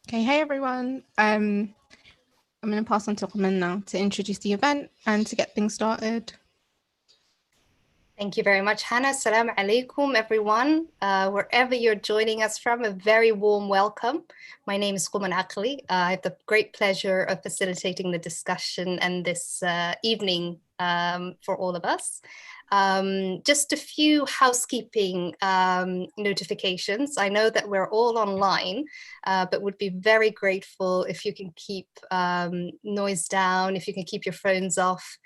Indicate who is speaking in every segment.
Speaker 1: Okay, hey everyone. I'm going to pass on to Roman now to introduce the event and to get things started.
Speaker 2: Thank you very much, Hannah. Assalamu alaikum, everyone. Wherever you're joining us from, a very warm welcome. My name is Roman Akli. I have the great pleasure of facilitating the discussion and this evening for all of us. Just a few housekeeping notifications. I know that we're all online, but would be very grateful if you can keep noise down, if you can keep your phones off.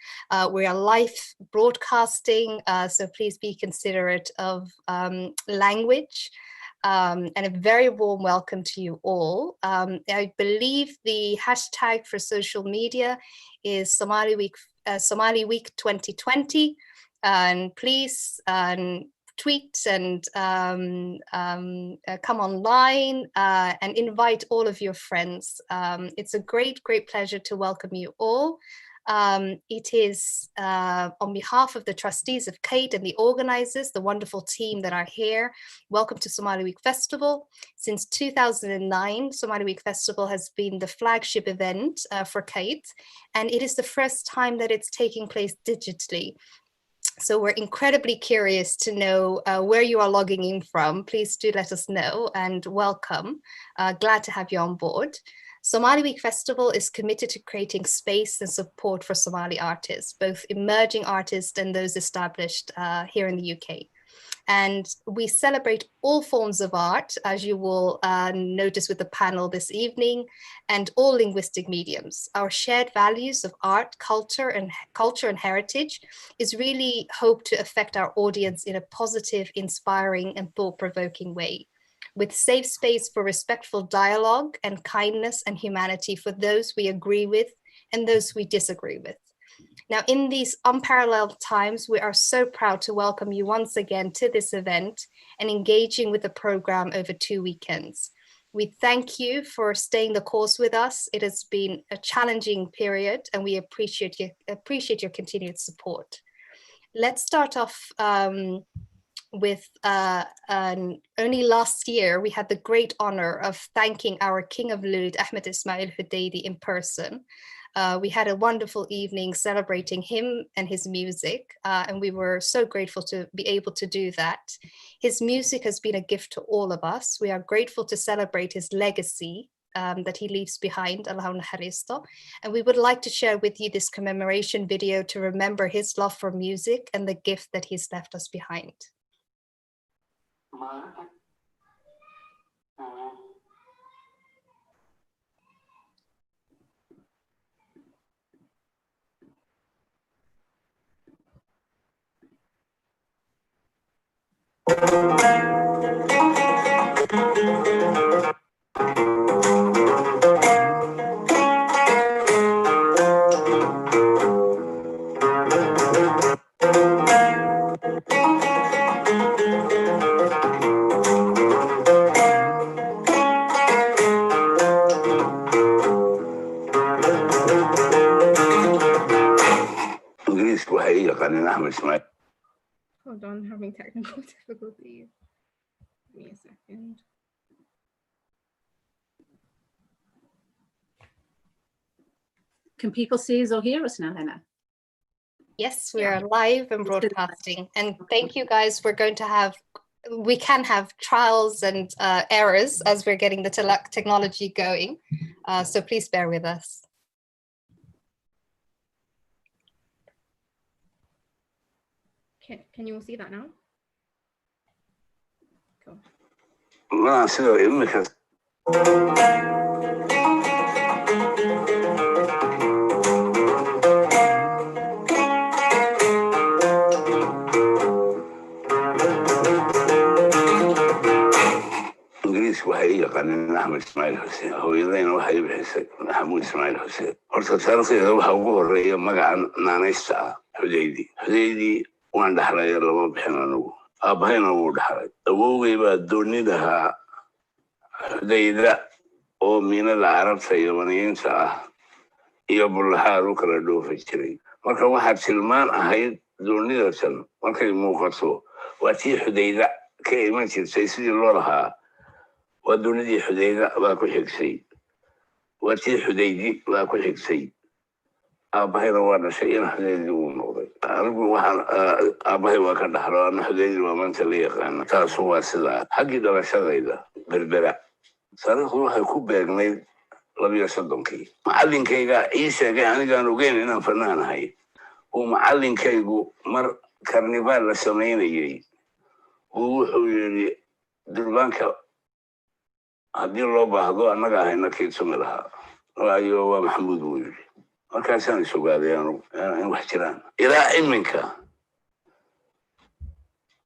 Speaker 2: We are live broadcasting, so please be considerate of language. And a very warm welcome to you all. I believe the hashtag for social media is Somali Week 2020. And please tweet and come online and invite all of your friends. It's a great pleasure to welcome you all. It is on behalf of the trustees of Keynote and the organizers, the wonderful team that are here. Welcome to Somali Week Festival. Since 2009, Somali Week Festival has been the flagship event for Keynote, and it is the first time that it's taking place digitally. So we're incredibly curious to know where you are logging in from. Please do let us know, and welcome. Glad to have you on board. Somali Week Festival is committed to creating space and support for Somali artists, both emerging artists and those established here in the UK. And we celebrate all forms of art, as you will notice with the panel this evening, and all linguistic mediums. Our shared values of art, culture and heritage is really hoped to affect our audience in a positive, inspiring and thought-provoking way, with safe space for respectful dialogue and kindness and humanity for those we agree with and those we disagree with. Now, in these unparalleled times, we are so proud to welcome you once again to this event and engaging with the program over 2 weekends. We thank you for staying the course with us. It has been a challenging period and we appreciate your continued support. Let's start off with only last year, we had the great honor of thanking our King of Oud, Ahmed Ismail Hudaydi, in person. We had a wonderful evening celebrating him and his music, and we were so grateful to be able to do that. His music has been a gift to all of us. We are grateful to celebrate his legacy that he leaves behind, Allah ha naxariisto. And we would like to share with you this commemoration video to remember his love for music and the gift that he's left us behind.
Speaker 1: Hold on, having technical difficulties. Give me a second.
Speaker 3: Can people see us or hear us now, Lena?
Speaker 2: Yes, we are live and broadcasting. And thank you guys. We can have trials and errors as we're getting the technology going. So please bear with us.
Speaker 1: Can you all see that now? Cool.
Speaker 4: waxay yaqaaneen Axmed Ismaaciil Xuseen hooyadayna waxay bixisay Maxamuud Ismaaciil Xuseen horta taariikhdeeda waxa ugu horeeya magaca naanaysta ah Xudaydi waan dhaxlay laba bixin anigu aabahayna wuu dhaxlay awowgay baa doonidaha Xudayda oo miinada Carabta iyo Yamaniyiinta ah iyo Bullaxaar u kala dhoofi jiray marka waxaa tilmaan ahayd doonidasan markay muuqato waa tii Xudayda ka iman jirtay sidii loo lahaa ودوني حديدة باكو حكسي وتي حديدي باكو حكسي أباهي روانا شيئا حديدي ونوضي أرجو واحد أباهي وكان حران حديدي ومن تليق تاسوا سلا حقي دلا شغيدا بالبرع صارت روح يكون بيرني لم يصدقني معلم كيجا عيسى كان كانوا جايين هنا فنان هاي ومعلم كيجو مر كرنيفال لسمين يجي وروحوا يجي دربانك haddii loo baahdo annaga ahayna keedsami lahaa waayo waa Maxamuud buu yidhi markaasaan isogaaday in wax jiraan ilaa iminka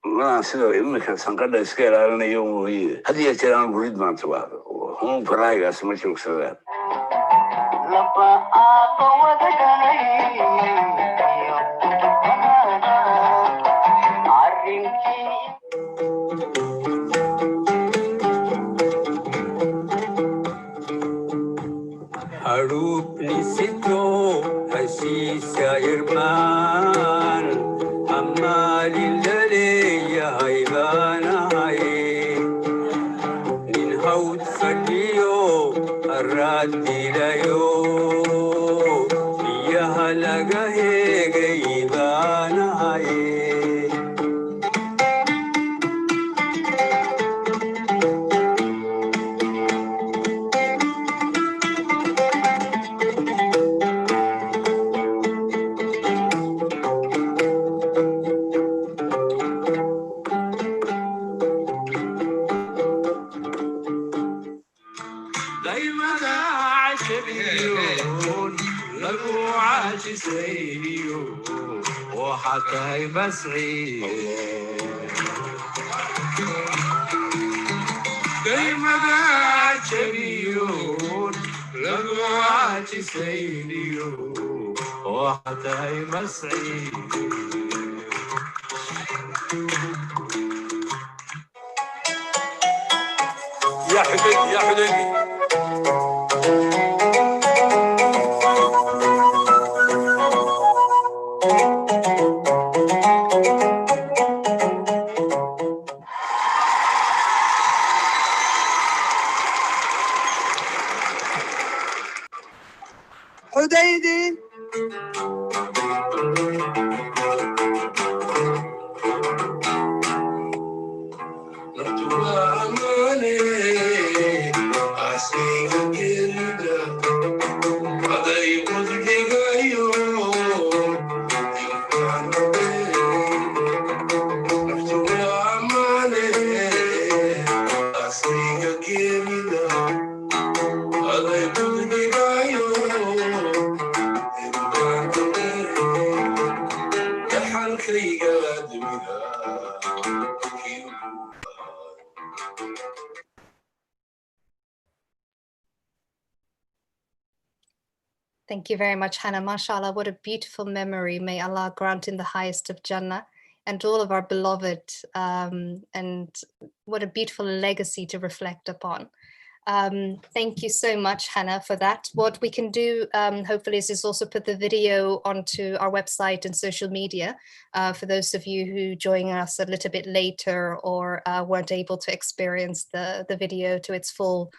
Speaker 4: ma sida iminka sanqadha iska ilaalinayo mooye haddii jiraan gurid maanta waa hum faraygaas ma joogsadaan
Speaker 5: Harup nisito hasisa irman amali laleya haybana haye nin haud fadiyo aradilayo biyaha laga hegaybana haye وحتى مسعي دايما عجبيون لقوات سيديون وحتى مسعي يا حبيبي يا حبيبي
Speaker 6: حديدي
Speaker 5: أماني أسير
Speaker 2: Thank you very much, Hannah. MashaAllah, what a beautiful memory. May Allah grant in the highest of Jannah and all of our beloved, and what a beautiful legacy to reflect upon. Thank you so much, Hannah, for that. What we can do, hopefully, is also put the video onto our website and social media for those of you who join us a little bit later or weren't able to experience the video to its full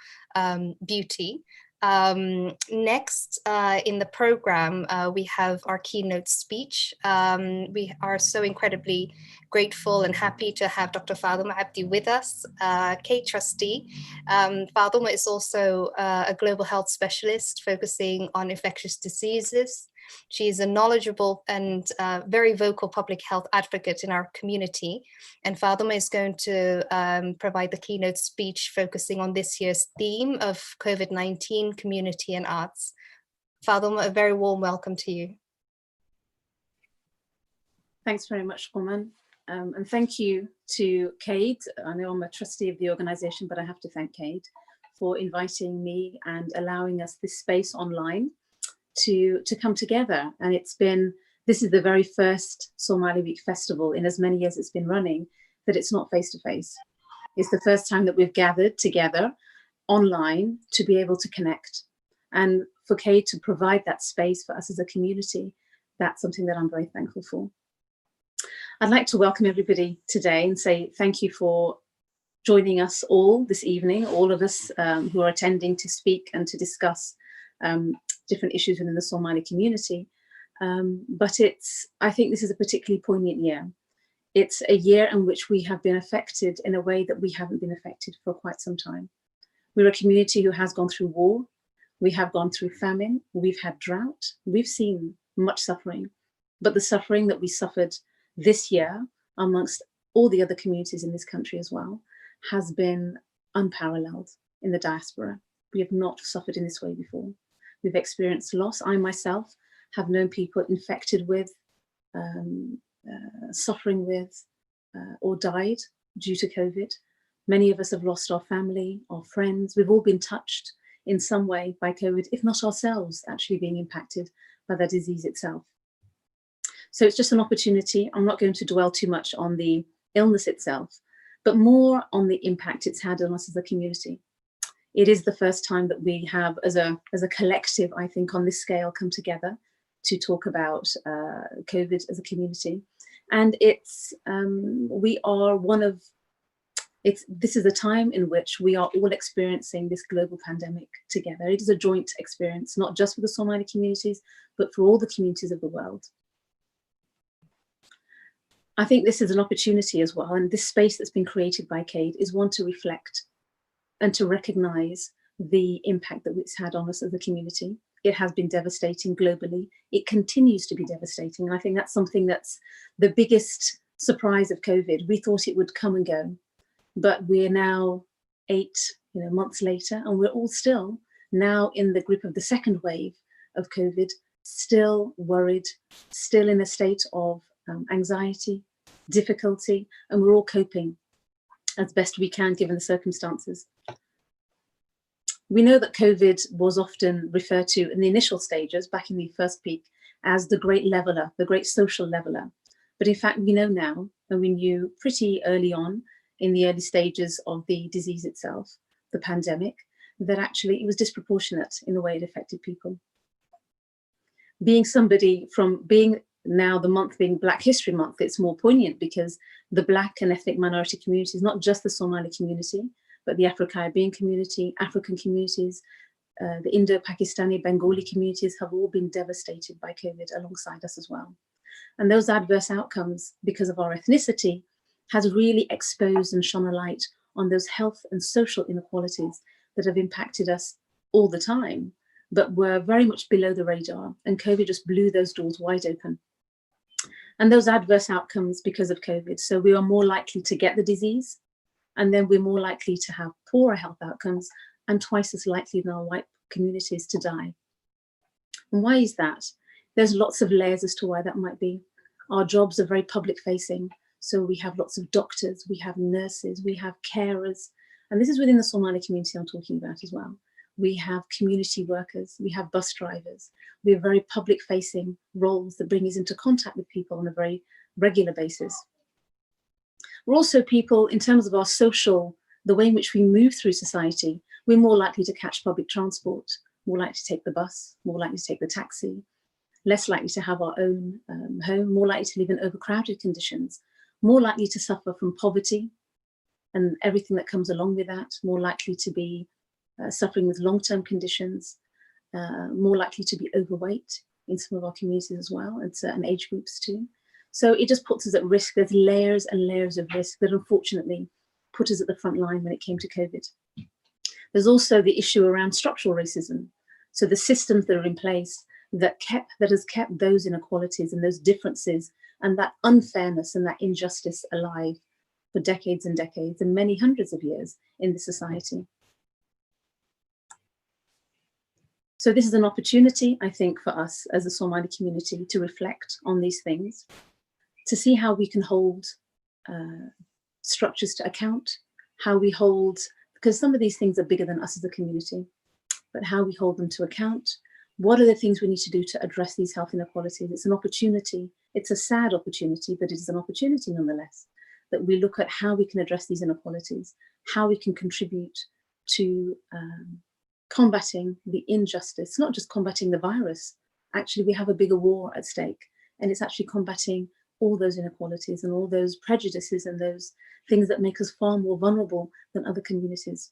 Speaker 2: beauty. Next in the program, we have our keynote speech. We are so incredibly grateful and happy to have Dr. Faduma Abdi with us, Kate trustee. Faduma is also a global health specialist focusing on infectious diseases. She is a knowledgeable and very vocal public health advocate in our community. And Faduma is going to provide the keynote speech focusing on this year's theme of COVID-19, community and arts. Faduma, a very warm welcome to you.
Speaker 3: Thanks very much, Oman. And thank you to Kate. I know I'm a trustee of the organization, but I have to thank Kate for inviting me and allowing us this space online to come together. And this is the very first Somali Week Festival in as many years it's been running that it's not face-to-face. It's the first time that we've gathered together online to be able to connect. And for Kate to provide that space for us as a community, that's something that I'm very thankful for. I'd like to welcome everybody today and say thank you for joining us all this evening, all of us who are attending to speak and to discuss different issues within the Somali community. But I think this is a particularly poignant year. It's a year in which we have been affected in a way that we haven't been affected for quite some time. We're a community who has gone through war. We have gone through famine. We've had drought. We've seen much suffering. But the suffering that we suffered this year, amongst all the other communities in this country as well, has been unparalleled in the diaspora. We have not suffered in this way before. We've experienced loss. I myself have known people infected with, suffering with, or died due to COVID. Many of us have lost our family, our friends. We've all been touched in some way by COVID, if not ourselves actually being impacted by the disease itself. So it's just an opportunity. I'm not going to dwell too much on the illness itself, but more on the impact it's had on us as a community. It is the first time that we have, as a collective, I think, on this scale, come together to talk about COVID as a community. And this is a time in which we are all experiencing this global pandemic together. It is a joint experience, not just for the Somali communities, but for all the communities of the world. I think this is an opportunity as well, and this space that's been created by Kate is one to reflect and to recognize the impact that it's had on us as a community. It has been devastating globally. It continues to be devastating. And I think that's something that's the biggest surprise of COVID. We thought it would come and go, but we're now 8 months later, and we're all still now in the grip of the second wave of COVID, still worried, still in a state of anxiety, difficulty, and we're all coping as best we can given the circumstances. We know that COVID was often referred to in the initial stages, back in the first peak, as the great leveler, the great social leveler. But in fact, we know now, and we knew pretty early on in the early stages of the disease itself, the pandemic, that actually it was disproportionate in the way it affected people. Being now the month being Black History Month, it's more poignant because the Black and ethnic minority communities, not just the Somali community, but the Afro-Caribbean community, African communities, the Indo-Pakistani, Bengali communities have all been devastated by COVID alongside us as well. And those adverse outcomes, because of our ethnicity, has really exposed and shone a light on those health and social inequalities that have impacted us all the time, but were very much below the radar. And COVID just blew those doors wide open. And those adverse outcomes because of COVID. So we are more likely to get the disease, and then we're more likely to have poorer health outcomes and twice as likely than our white communities to die. And why is that? There's lots of layers as to why that might be. Our jobs are very public facing. So we have lots of doctors, we have nurses, we have carers. And this is within the Somali community I'm talking about as well. we have community workers, we have bus drivers, we have very public facing roles that bring us into contact with people on a very regular basis. We're also people, in terms of our social, the way in which we move through society, we're more likely to catch public transport, more likely to take the bus, more likely to take the taxi, less likely to have our own home, more likely to live in overcrowded conditions, more likely to suffer from poverty and everything that comes along with that, more likely to be suffering with long-term conditions, more likely to be overweight in some of our communities as well, and certain age groups too. So it just puts us at risk. There's layers and layers of risk that unfortunately put us at the front line when it came to COVID. There's also the issue around structural racism. So the systems that are in place that has kept those inequalities and those differences and that unfairness and that injustice alive for decades and decades and many hundreds of years in the society. So this is an opportunity, I think, for us as a Somali community to reflect on these things, to see how we can hold structures to account, how we hold, because some of these things are bigger than us as a community, but how we hold them to account. What are the things we need to do to address these health inequalities? It's an opportunity. It's a sad opportunity, but it is an opportunity nonetheless, that we look at how we can address these inequalities, how we can contribute to combating the injustice, not just combating the virus. Actually, we have a bigger war at stake, and it's actually combating all those inequalities and all those prejudices and those things that make us far more vulnerable than other communities.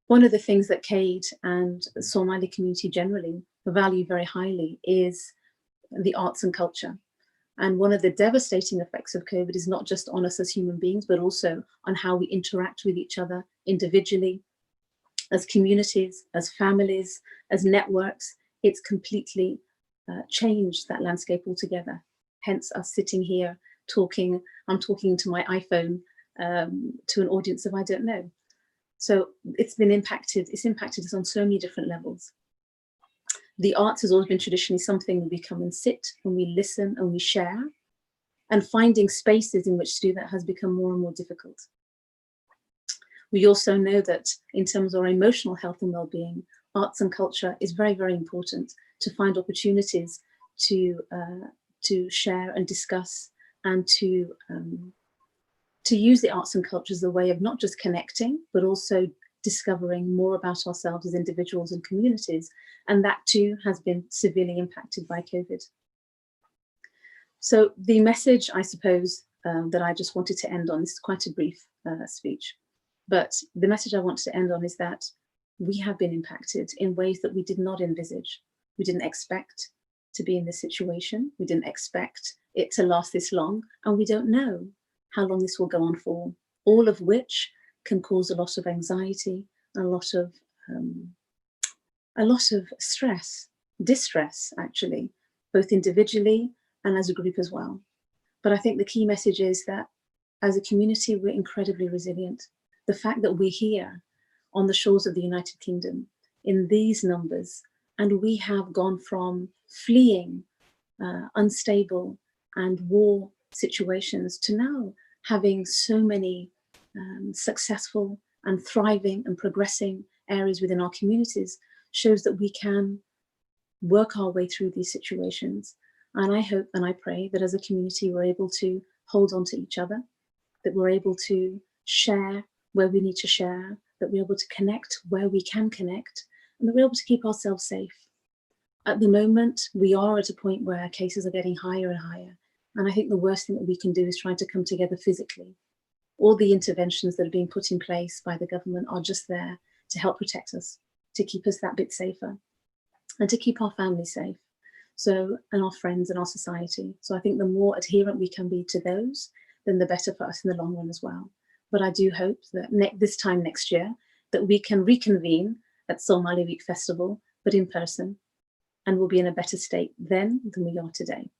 Speaker 3: One of the things that CADE and the Somali community generally value very highly is the arts and culture. And one of the devastating effects of COVID is not just on us as human beings, but also on how we interact with each other individually, as communities, as families, as networks. It's completely changed that landscape altogether. Hence us sitting here talking, I'm talking to my iPhone to an audience of I don't know. So it's impacted us on so many different levels. The arts has always been traditionally something we come and sit and we listen and we share, and finding spaces in which to do that has become more and more difficult. We also know that in terms of our emotional health and well-being, arts and culture is very, very important to find opportunities to share and discuss and to use the arts and culture as a way of not just connecting, but also discovering more about ourselves as individuals and communities. And that too has been severely impacted by COVID. So the message, I suppose, that I just wanted to end on, this is quite a brief speech, but the message I wanted to end on is that we have been impacted in ways that we did not envisage. We didn't expect to be in this situation. We didn't expect it to last this long, and we don't know how long this will go on for, all of which can cause a lot of anxiety, a lot of stress, distress, actually, both individually and as a group as well. But I think the key message is that as a community, we're incredibly resilient. The fact that we're here on the shores of the United Kingdom in these numbers, and we have gone from fleeing unstable and war situations to now having so many successful and thriving and progressing areas within our communities shows that we can work our way through these situations. And I hope and I pray that as a community, we're able to hold on to each other, that we're able to share where we need to share, that we're able to connect where we can connect, and that we're able to keep ourselves safe. At the moment, we are at a point where cases are getting higher and higher. And I think the worst thing that we can do is try to come together physically. All the interventions that are being put in place by the government are just there to help protect us, to keep us that bit safer, and to keep our families safe, so, and our friends and our society. So I think the more adherent we can be to those, then the better for us in the long run as well. But I do hope that this time next year, that we can reconvene at Somali Week Festival, but in person, and we'll be in a better state then than we are today.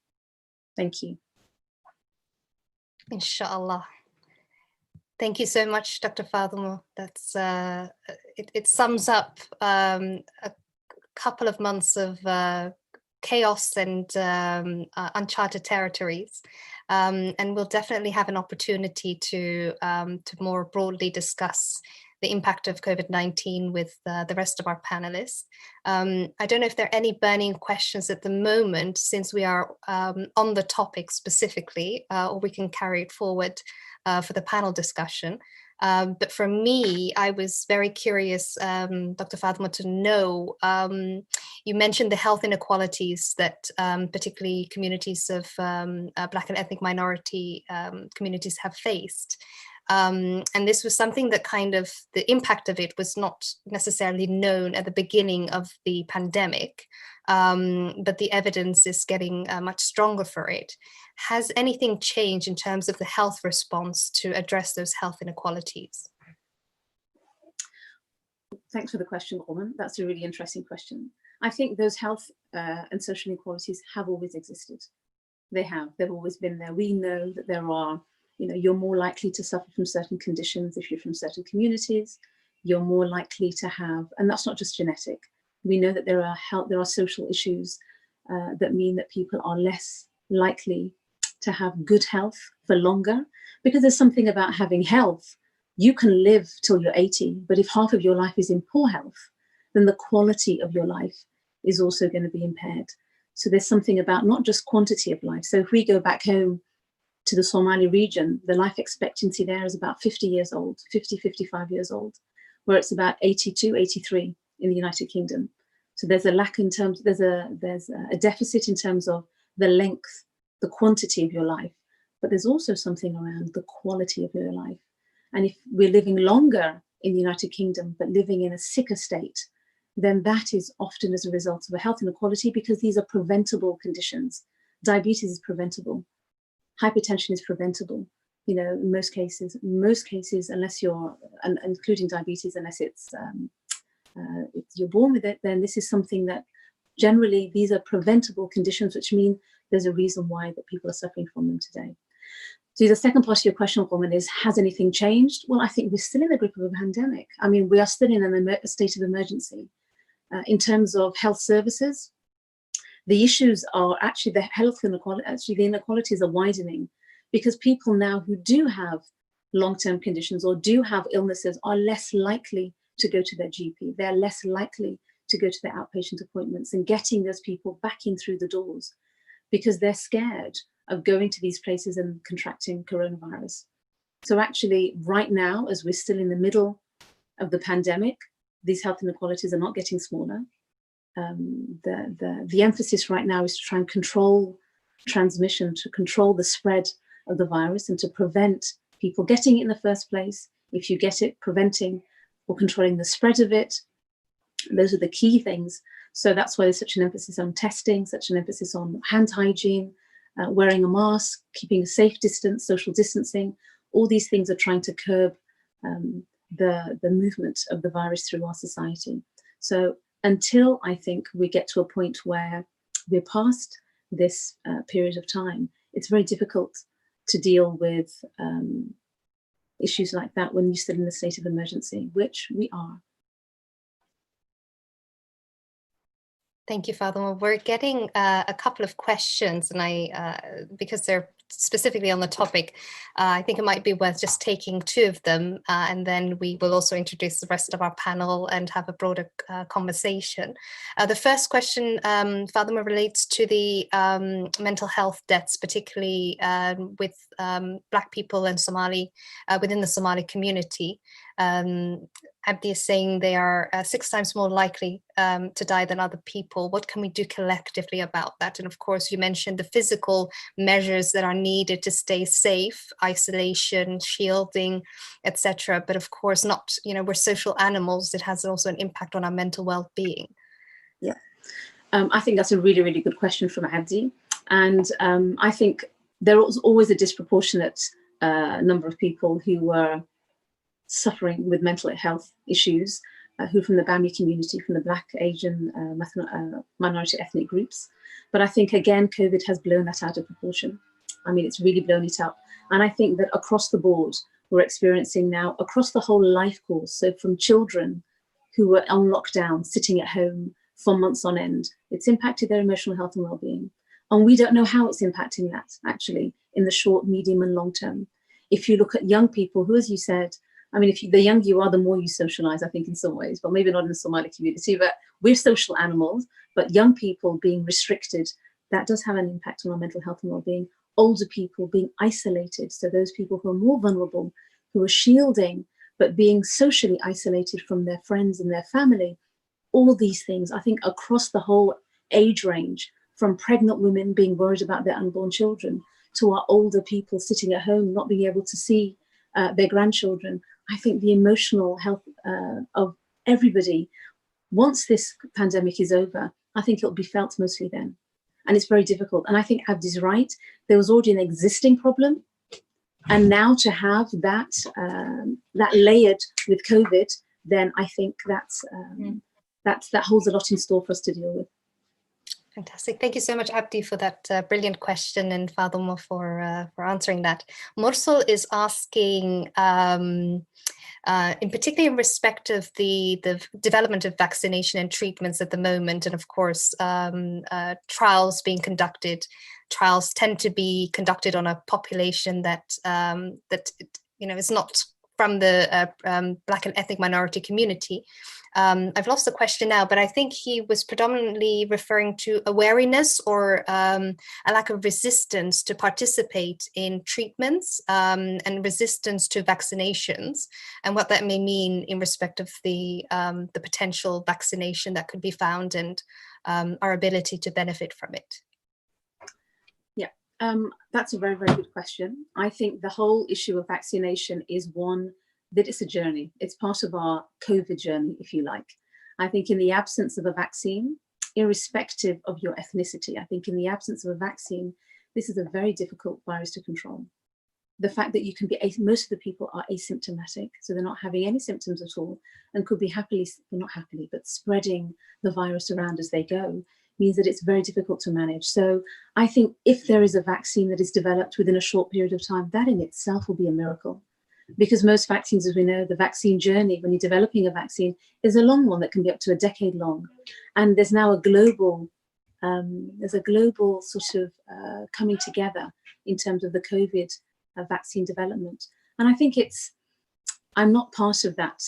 Speaker 3: Thank you.
Speaker 2: Inshallah. Thank you so much, Dr. Fatima. That's it sums up a couple of months of chaos and uncharted territories, and we'll definitely have an opportunity to more broadly discuss the impact of COVID-19 with the rest of our panelists. I don't know if there are any burning questions at the moment, since we are on the topic specifically, or we can carry it forward for the panel discussion. But for me, I was very curious, Dr. Fatima, to know, you mentioned the health inequalities that particularly communities of Black and ethnic minority communities have faced. And this was something that kind of, the impact of it was not necessarily known at the beginning of the pandemic, but the evidence is getting much stronger for it. Has anything changed in terms of the health response to address those health inequalities?
Speaker 3: Thanks for the question, Roman. That's a really interesting question. I think those health and social inequalities have always existed. They have, they've always been there. We know that there are, you're more likely to suffer from certain conditions if you're from certain communities. You're more likely to have, and that's not just genetic. We know that there are social issues that mean that people are less likely to have good health for longer, because there's something about having health. You can live till you're 80, but if half of your life is in poor health, then the quality of your life is also going to be impaired. So there's something about not just quantity of life. So if we go back home to the Somali region, the life expectancy there is about 50 years old, 50, 55 years old, where it's about 82, 83 in the United Kingdom. So there's a lack in terms, there's a deficit in terms of the length, the quantity of your life, but there's also something around the quality of your life. And if we're living longer in the United Kingdom, but living in a sicker state, then that is often as a result of a health inequality, because these are preventable conditions. Diabetes is preventable. Hypertension is preventable. In most cases, unless you're, and including diabetes, unless it's you're born with it, then this is something that generally these are preventable conditions, which mean there's a reason why that people are suffering from them today. So the second part of your question, Roman, is, has anything changed? Well, I think we're still in the grip of a pandemic. I mean, we are still in a state of emergency. In terms of health services, the issues are actually the health inequality, the inequalities are widening, because people now who do have long-term conditions or do have illnesses are less likely to go to their GP. They're less likely to go to their outpatient appointments and getting those people back in through the doors, because they're scared of going to these places and contracting coronavirus. So actually right now, as we're still in the middle of the pandemic, these health inequalities are not getting smaller. The emphasis right now is to try and control transmission, to control the spread of the virus, and to prevent people getting it in the first place. If you get it, preventing or controlling the spread of it. Those are the key things. So that's why there's such an emphasis on testing, such an emphasis on hand hygiene, wearing a mask, keeping a safe distance, social distancing. All these things are trying to curb the movement of the virus through our society. So until I think we get to a point where we're past this period of time, it's very difficult to deal with issues like that when you're still in a state of emergency, which we are.
Speaker 2: Thank you, Fatima. We're getting a couple of questions, and because they're specifically on the topic, I think it might be worth just taking two of them, and then we will also introduce the rest of our panel and have a broader conversation. The first question, Fatima, relates to the mental health deaths, particularly with Black people and Somali, within the Somali community. Abdi is saying they are 6 times more likely to die than other people. What can we do collectively about that? And of course, you mentioned the physical measures that are needed to stay safe, isolation, shielding, etc. But of course, not, we're social animals. It has also an impact on our mental well-being.
Speaker 3: Yeah, I think that's a really, really good question from Abdi. And I think there was always a disproportionate number of people who were suffering with mental health issues, who from the Bami community, from the Black, Asian, minority ethnic groups. But I think, again, COVID has blown that out of proportion. I mean, it's really blown it up. And I think that across the board, we're experiencing now, across the whole life course, so from children who were on lockdown, sitting at home for months on end, it's impacted their emotional health and well-being. And we don't know how it's impacting that, actually, in the short, medium, and long term. If you look at young people who, as you said, I mean, the younger you are, the more you socialize, I think, in some ways, but maybe not in the Somali community. But we're social animals, but young people being restricted, that does have an impact on our mental health and well-being. Older people being isolated, so those people who are more vulnerable, who are shielding, but being socially isolated from their friends and their family. All these things, I think, across the whole age range, from pregnant women being worried about their unborn children to our older people sitting at home, not being able to see their grandchildren. I think the emotional health of everybody, once this pandemic is over, I think it'll be felt mostly then. And it's very difficult. And I think Abdi's right. There was already an existing problem. And now to have that that layered with COVID, then I think that holds a lot in store for us to deal with.
Speaker 2: Fantastic. Thank you so much, Abdi, for that brilliant question, and Faduma for answering that. Mursal is asking, in particular in respect of the development of vaccination and treatments at the moment, and of course, trials being conducted. Trials tend to be conducted on a population that is not from the Black and ethnic minority community. I've lost the question now, but I think he was predominantly referring to a wariness or a lack of resistance to participate in treatments and resistance to vaccinations, and what that may mean in respect of the potential vaccination that could be found and our ability to benefit from it.
Speaker 3: That's a very, very good question. I think the whole issue of vaccination is one that it's a journey. It's part of our COVID journey, if you like. I think in the absence of a vaccine, irrespective of your ethnicity, I think in the absence of a vaccine, this is a very difficult virus to control. The fact that you can be, most of the people are asymptomatic, so they're not having any symptoms at all, and could be happily, well, not happily, but spreading the virus around as they go, means that it's very difficult to manage. So I think if there is a vaccine that is developed within a short period of time, that in itself will be a miracle. Because most vaccines, as we know, the vaccine journey, when you're developing a vaccine, is a long one that can be up to a decade long. And there's now a global, sort of coming together in terms of the COVID vaccine development. And I think I'm not part of that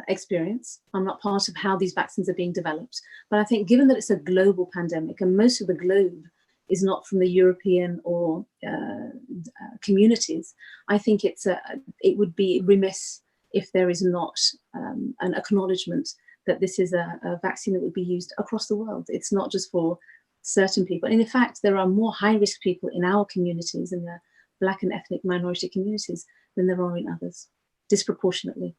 Speaker 3: experience. I'm not part of how these vaccines are being developed. But I think given that it's a global pandemic and most of the globe is not from the European or communities, I think it would be remiss if there is not an acknowledgement that this is a vaccine that would be used across the world. It's not just for certain people. And in fact, there are more high-risk people in our communities, in the Black and ethnic minority communities, than there are in others, disproportionately.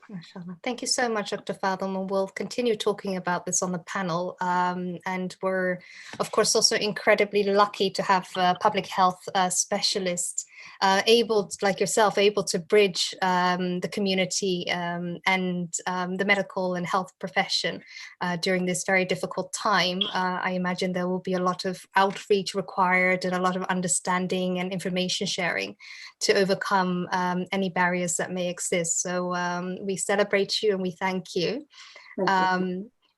Speaker 2: Mashallah. Thank you so much, Dr. Faduma. We'll continue talking about this on the panel. And we're, of course, also incredibly lucky to have public health specialists able, like yourself, able to bridge the community and the medical and health profession during this very difficult time. I imagine there will be a lot of outreach required and a lot of understanding and information sharing to overcome any barriers that may exist. So we celebrate you and we thank you.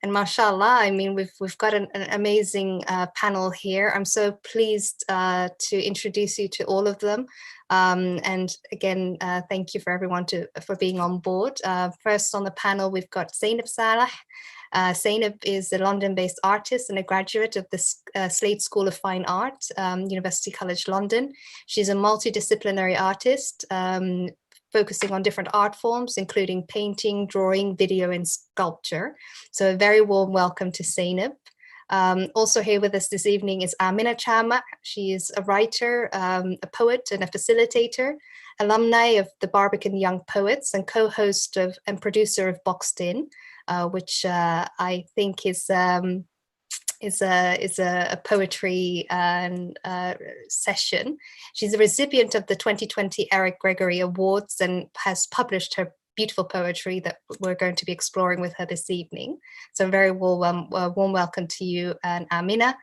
Speaker 2: And mashallah, I mean, we've got an amazing panel here. I'm so pleased to introduce you to all of them. And again, thank you for everyone for being on board. First on the panel, we've got Zainab Salah. Zainab is a London-based artist and a graduate of the Slade School of Fine Art, University College London. She's a multidisciplinary artist, focusing on different art forms, including painting, drawing, video, and sculpture. So a very warm welcome to Zainab. Also here with us this evening is Amina Chama. She is a writer, a poet, and a facilitator, alumni of the Barbican Young Poets, and co-host of and producer of Boxed In, which I think is a poetry session. She's a recipient of the 2020 Eric Gregory Awards and has published her beautiful poetry that we're going to be exploring with her this evening. So a very warm welcome to you and Amina.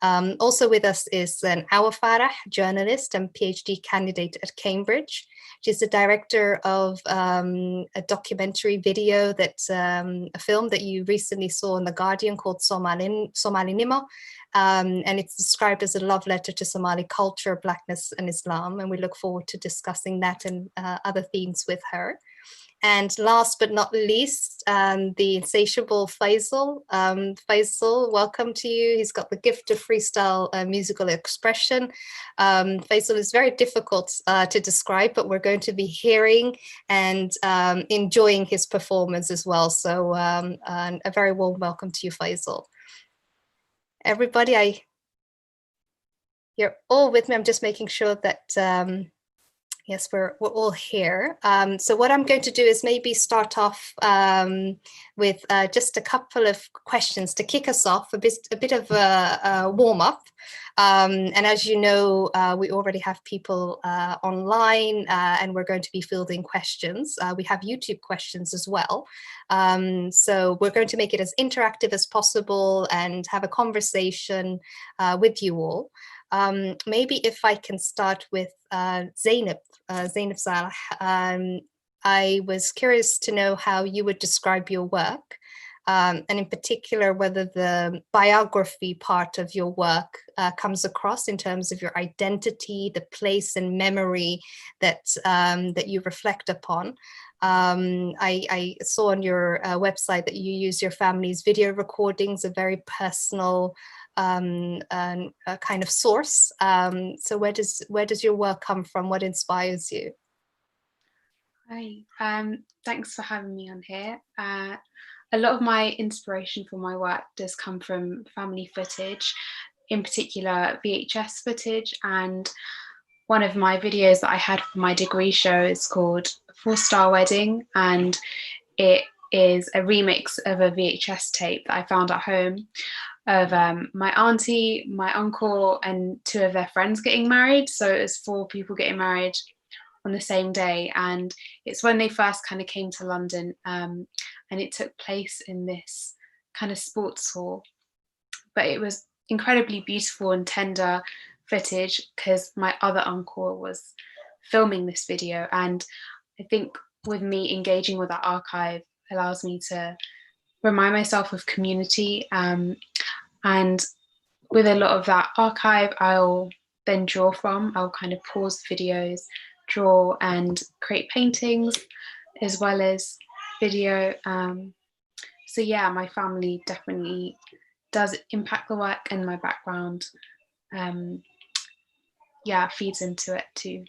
Speaker 2: Also with us is Awa Farah, journalist and PhD candidate at Cambridge. She's the director of a documentary video a film that you recently saw in The Guardian called Somali Nimo. And it's described as a love letter to Somali culture, Blackness and Islam. And we look forward to discussing that and other themes with her. And last but not least, the insatiable Faisal. Faisal, welcome to you. He's got the gift of freestyle musical expression. Faisal is very difficult to describe, but we're going to be hearing and enjoying his performance as well. So a very warm welcome to you, Faisal. Everybody, you're all with me. I'm just making sure that yes, we're all here. So what I'm going to do is maybe start off with just a couple of questions to kick us off, a bit of a warm up. And as you know, we already have people online and we're going to be fielding questions. We have YouTube questions as well. So we're going to make it as interactive as possible and have a conversation with you all. Maybe if I can start with Zainab Salah. I was curious to know how you would describe your work, and in particular whether the biography part of your work comes across in terms of your identity, the place and memory that that you reflect upon. I saw on your website that you use your family's video recordings, a very personal kind of source. So where does your work come from? What inspires you?
Speaker 6: Hi, thanks for having me on here. A lot of my inspiration for my work does come from family footage, in particular VHS footage, and one of my videos that I had for my degree show is called 4-Star Wedding, and it is a remix of a VHS tape that I found at home of my auntie, my uncle, and 2 of their friends getting married. So it was 4 people getting married on the same day, and it's when they first kind of came to London, and it took place in this kind of sports hall. But it was incredibly beautiful and tender footage because my other uncle was filming this video, and I think with me engaging with that archive allows me to remind myself of community, and with a lot of that archive I'll then draw from. I'll kind of pause videos, draw and create paintings as well as video. So yeah, my family definitely does impact the work, and my background yeah, feeds into it too.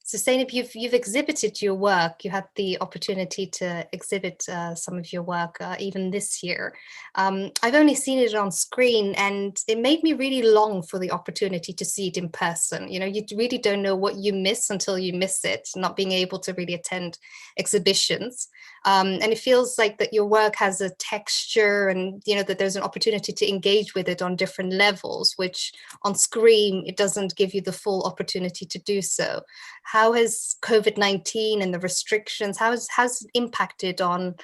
Speaker 2: So Zainab, you've exhibited your work. You had the opportunity to exhibit some of your work even this year. I've only seen it on screen, and it made me really long for the opportunity to see it in person. You know, you really don't know what you miss until you miss it, not being able to really attend exhibitions. And it feels like that your work has a texture, and you know that there's an opportunity to engage with it on different levels, which on screen it doesn't give you the full opportunity to do so. How has COVID-19 and the restrictions, has it impacted on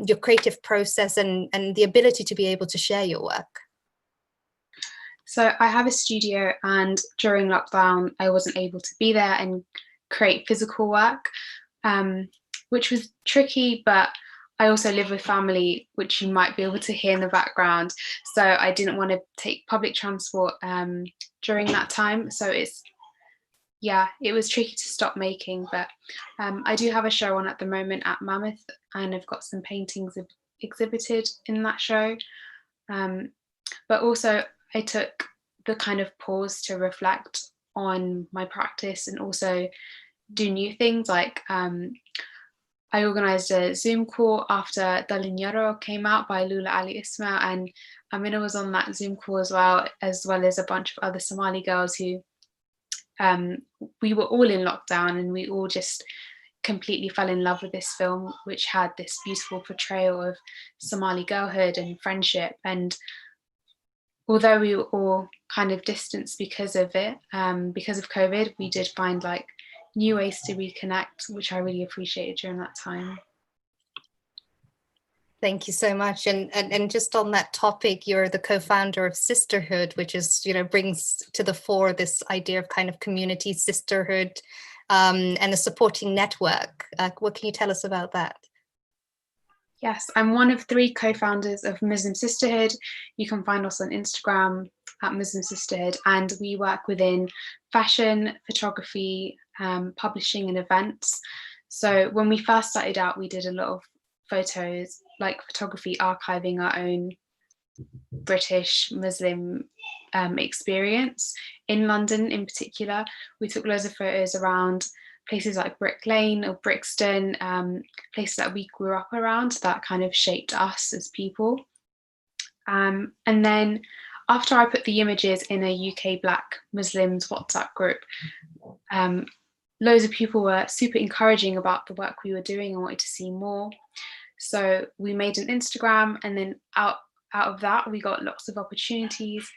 Speaker 2: your creative process and the ability to be able to share your work?
Speaker 6: So I have a studio, and during lockdown I wasn't able to be there and create physical work, which was tricky, but I also live with family, which you might be able to hear in the background. So I didn't want to take public transport during that time. So it was tricky to stop making, but I do have a show on at the moment at Mammoth, and I've got some paintings exhibited in that show. But also I took the kind of pause to reflect on my practice and also do new things. Like I organised a Zoom call after Dalinyaro came out by Lula Ali Ismail, and Amina was on that Zoom call as well as a bunch of other Somali girls who we were all in lockdown, and we all just completely fell in love with this film, which had this beautiful portrayal of Somali girlhood and friendship. And although we were all kind of distanced because of it, because of COVID, we did find like new ways to reconnect, which I really appreciated during that time.
Speaker 2: Thank you so much. And just on that topic, you're the co-founder of Sisterhood, which is, brings to the fore this idea of kind of community sisterhood and a supporting network. What can you tell us about that?
Speaker 6: Yes, I'm one of 3 co-founders of Muslim Sisterhood. You can find us on Instagram at Muslim Sisterhood, and we work within fashion, photography, publishing and events. So when we first started out, we did a lot of photos, like photography, archiving our own British Muslim experience in London in particular. We took loads of photos around places like Brick Lane or Brixton, places that we grew up around that kind of shaped us as people. And then after I put the images in a UK Black Muslims WhatsApp group, loads of people were super encouraging about the work we were doing and wanted to see more. So we made an Instagram, and then out of that, we got lots of opportunities,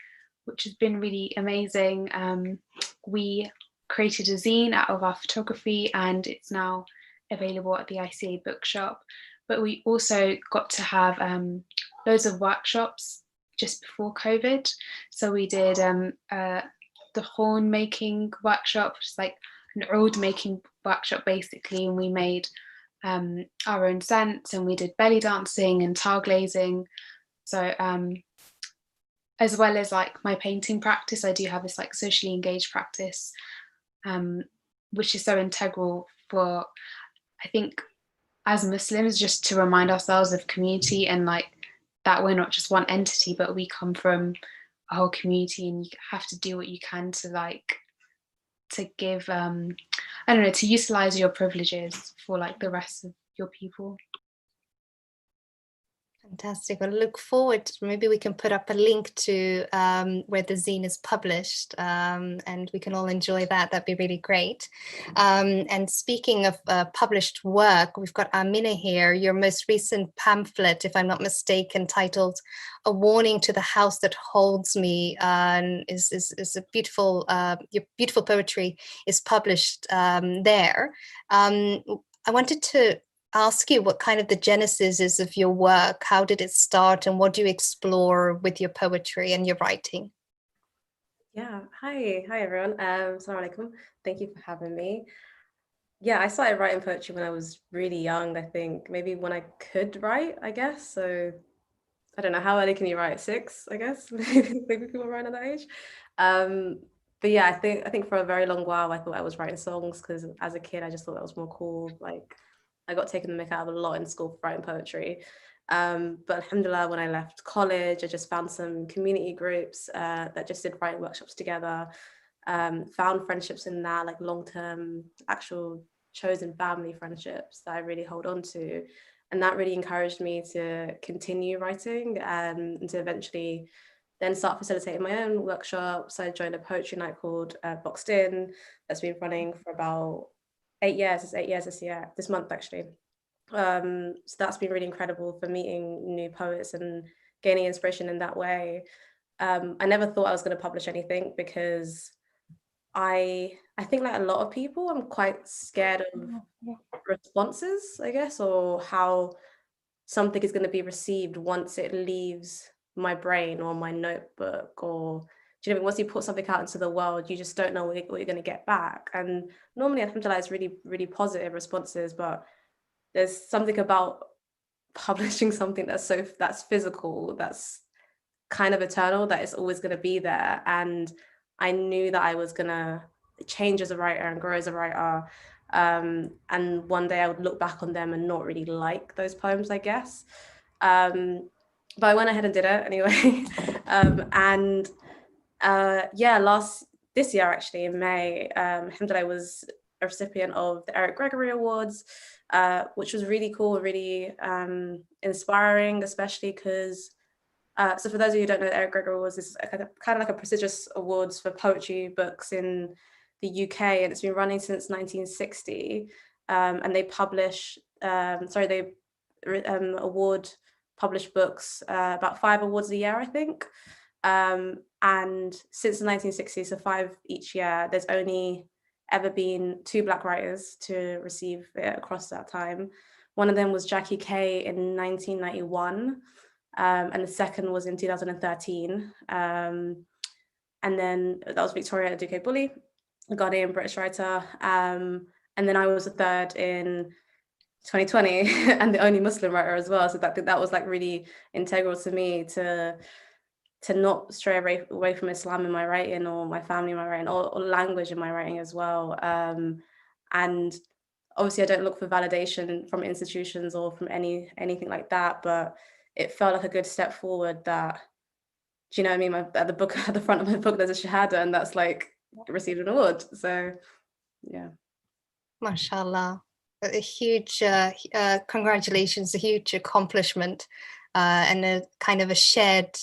Speaker 6: which has been really amazing. We created a zine out of our photography, and it's now available at the ICA bookshop. But we also got to have loads of workshops just before COVID. So we did the horn making workshop, which is like an oud making workshop basically, and we made our own scents, and we did belly dancing and tile glazing. So as well as like my painting practice, I do have this like socially engaged practice, which is so integral for, I think, as Muslims, just to remind ourselves of community and like that we're not just one entity, but we come from a whole community, and you have to do what you can to like to give I don't know, to utilize your privileges for like the rest of your people.
Speaker 2: Fantastic. Well, look forward. Maybe we can put up a link to where the zine is published, and we can all enjoy that. That'd be really great. And speaking of published work, we've got Amina here. Your most recent pamphlet, if I'm not mistaken, titled "A Warning to the House That Holds Me," is a beautiful. Your beautiful poetry is published there. I wanted to ask you what kind of the genesis is of your work. How did it start, and what do you explore with your poetry and your writing?
Speaker 7: Yeah, hi everyone. Assalamu alaikum. Thank you for having me. Yeah, I started writing poetry when I was really young, I think, maybe when I could write, I guess. So I don't know, how early can you write? 6, I guess. Maybe people write at that age. But yeah, I think for a very long while I thought I was writing songs, because as a kid I just thought that was more cool. Like I got taken the mick out of a lot in school for writing poetry. But alhamdulillah, when I left college, I just found some community groups that just did writing workshops together, found friendships in that, like long-term, actual chosen family friendships that I really hold on to. And that really encouraged me to continue writing and to eventually then start facilitating my own workshops. I joined a poetry night called Boxed In that's been running for about 8 years. It's 8 years this month actually. So that's been really incredible for meeting new poets and gaining inspiration in that way. I never thought I was going to publish anything, because I think like a lot of people, I'm quite scared of responses, I guess, or how something is going to be received once it leaves my brain or my notebook, or do you know, once you put something out into the world, you just don't know what you're going to get back. And normally, alhamdulillah, it's really, really positive responses, but there's something about publishing something that's physical, that's kind of eternal, that it's always going to be there. And I knew that I was going to change as a writer and grow as a writer. And one day I would look back on them and not really like those poems, I guess. But I went ahead and did it anyway. This year actually in May, alhamdulillah, I was a recipient of the Eric Gregory Awards, which was really cool, really inspiring, especially because, so for those of you who don't know, the Eric Gregory Awards is kind of like a prestigious awards for poetry books in the UK, and it's been running since 1960, and they publish, award published books, about 5 awards a year, I think. And since the 1960s, so 5 each year, there's only ever been 2 Black writers to receive it across that time, One of them was Jackie K in 1991, and the second was in 2013. And then that was Victoria Aduke-Bully, a Ghanaian British writer. And then I was the third in 2020 and the only Muslim writer as well. So that was like really integral to me to not stray away from Islam in my writing, or my family in my writing, or language in my writing as well. And obviously I don't look for validation from institutions or from anything like that, but it felt like a good step forward that, do you know what I mean? At the front of my book, there's a shahada, and that's like received an award. So, yeah.
Speaker 2: MashaAllah, a huge congratulations, a huge accomplishment, and a kind of a shared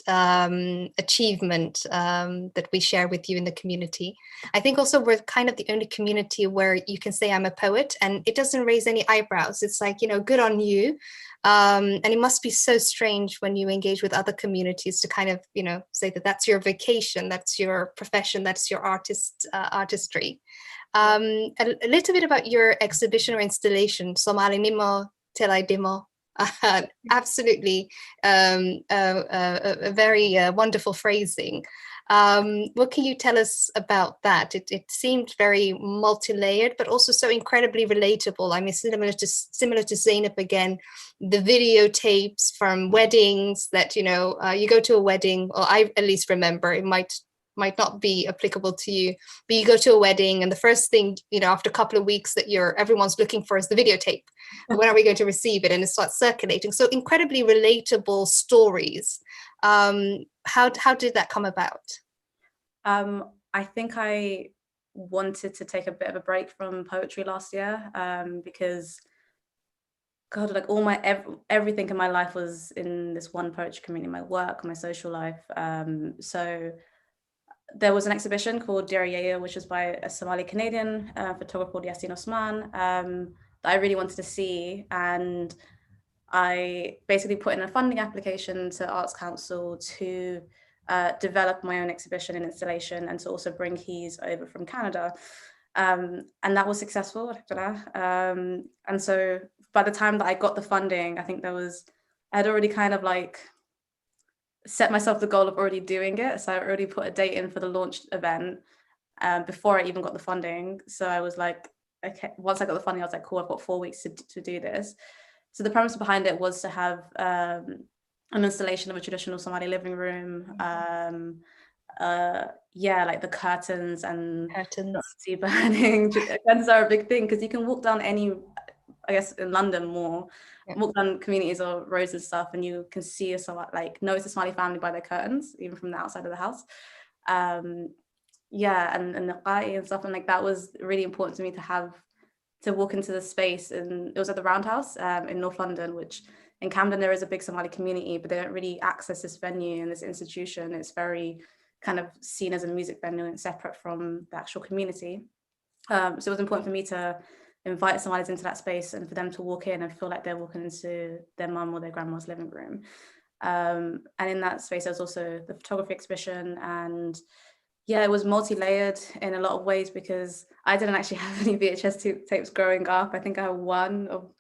Speaker 2: achievement that we share with you in the community. I think also we're kind of the only community where you can say I'm a poet and it doesn't raise any eyebrows. It's like, good on you. And it must be so strange when you engage with other communities to kind of, say that that's your vocation, that's your profession, that's your artistry. A little bit about your exhibition or installation, Somali Nimo Telai Dimo. Absolutely, a very wonderful phrasing. What can you tell us about that? It seemed very multi-layered, but also so incredibly relatable. I mean, similar to Zainab again, the videotapes from weddings that, you go to a wedding, or I at least remember, it might not be applicable to you, but you go to a wedding and the first thing, after a couple of weeks that everyone's looking for is the videotape. When are we going to receive it? And it starts circulating. So incredibly relatable stories. How did that come about?
Speaker 7: I think I wanted to take a bit of a break from poetry last year, because God, like all everything in my life was in this one poetry community, my work, my social life. So there was an exhibition called Diriyaya, which was by a Somali Canadian photographer called Yasin Osman, that I really wanted to see. And I basically put in a funding application to Arts Council to develop my own exhibition and installation, and to also bring keys over from Canada. And that was successful. And so by the time that I got the funding, I think I had already kind of like set myself the goal of already doing it. So I already put a date in for the launch event before I even got the funding. So I was like, okay, once I got the funding, I was like, cool, I've got 4 weeks to do this. So the premise behind it was to have an installation of a traditional Somali living room. Like the curtains and burning. Curtains are a big thing because you can walk down I guess in London more, walk down communities or roads and stuff, and you can see it's a Somali family by their curtains, even from the outside of the house. And the qai and stuff, and like that was really important to me to walk into the space. And it was at the Roundhouse in North London, which in Camden there is a big Somali community, but they don't really access this venue and this institution. It's very kind of seen as a music venue and separate from the actual community. So it was important for me to invite Somalis into that space and for them to walk in and feel like they're walking into their mum or their grandma's living room. And in that space, there was also the photography exhibition. And yeah, it was multi-layered in a lot of ways because I didn't actually have any VHS tapes growing up. I think I had one of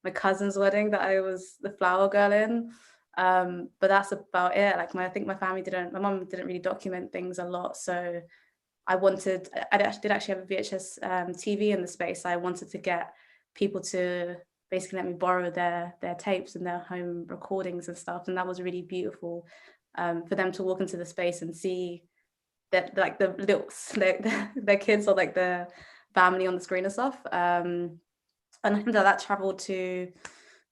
Speaker 7: my cousin's wedding that I was the flower girl in. But that's about it. Like my mum didn't really document things a lot. So I did actually have a VHS TV in the space. I wanted to get people to basically let me borrow their tapes and their home recordings and stuff. And that was really beautiful for them to walk into the space and see that like their kids or like their family on the screen and stuff. And that traveled to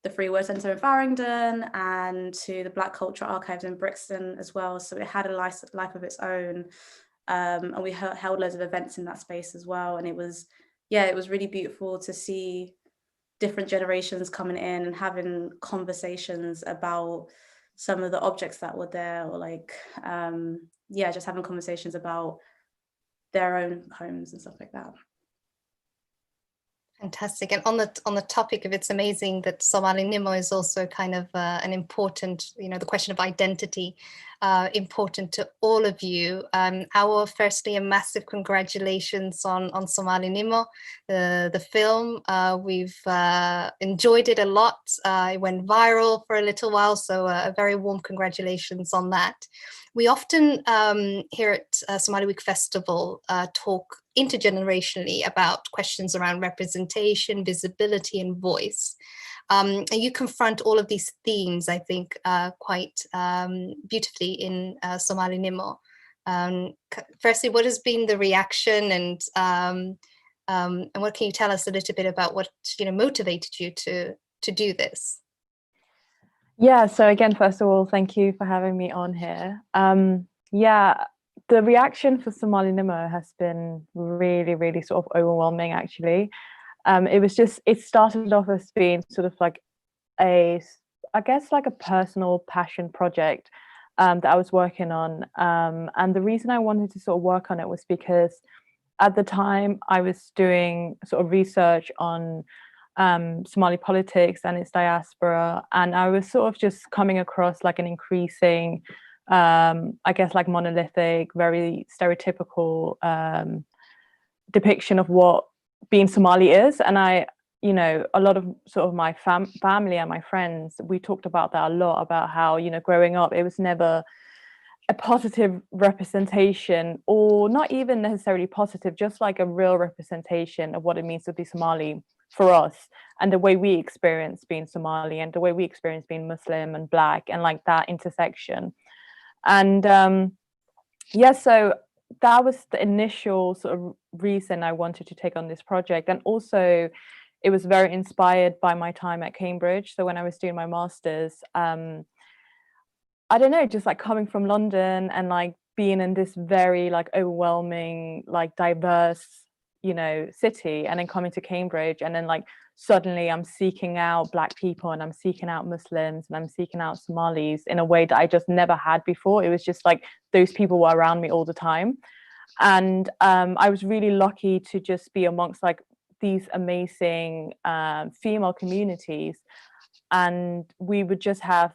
Speaker 7: the Free Word Centre in Farringdon and to the Black Culture Archives in Brixton as well. So it had a life of its own. And we held loads of events in that space as well. And it was really beautiful to see different generations coming in and having conversations about some of the objects that were there, or like, just having conversations about their own homes and stuff like that.
Speaker 2: Fantastic. And on the topic of, it's amazing that Somali Nimo is also kind of an important, the question of identity, important to all of you. Firstly, a massive congratulations on Somali Nimo, the film. We've enjoyed it a lot. It went viral for a little while, so a very warm congratulations on that. We often here at Somali Week Festival talk intergenerationally about questions around representation, visibility, and voice. And you confront all of these themes, I think, quite beautifully in Somali Nimo. Firstly, what has been the reaction, and what can you tell us a little bit about what motivated you to do this?
Speaker 8: Yeah, so again, first of all, thank you for having me on here. Yeah, the reaction for Somali Nimo has been really, really sort of overwhelming, actually. It started off as being sort of like I guess like a personal passion project that I was working on. And the reason I wanted to sort of work on it was because at the time I was doing sort of research on Somali politics and its diaspora, and I was sort of just coming across like an increasing I guess like monolithic, very stereotypical depiction of what being Somali is. And a lot of sort of my family and my friends, we talked about that a lot, about how growing up it was never a positive representation, or not even necessarily positive, just like a real representation of what it means to be Somali for us, and the way we experience being Somali, and the way we experience being Muslim and Black, and like that intersection. And so that was the initial sort of reason I wanted to take on this project. And also it was very inspired by my time at Cambridge. So when I was doing my master's, I don't know, just like coming from London and like being in this very like overwhelming, like diverse, city, and then coming to Cambridge, and then like suddenly I'm seeking out Black people, and I'm seeking out Muslims, and I'm seeking out Somalis in a way that I just never had before. It was just like those people were around me all the time. And I was really lucky to just be amongst like these amazing female communities. And we would just have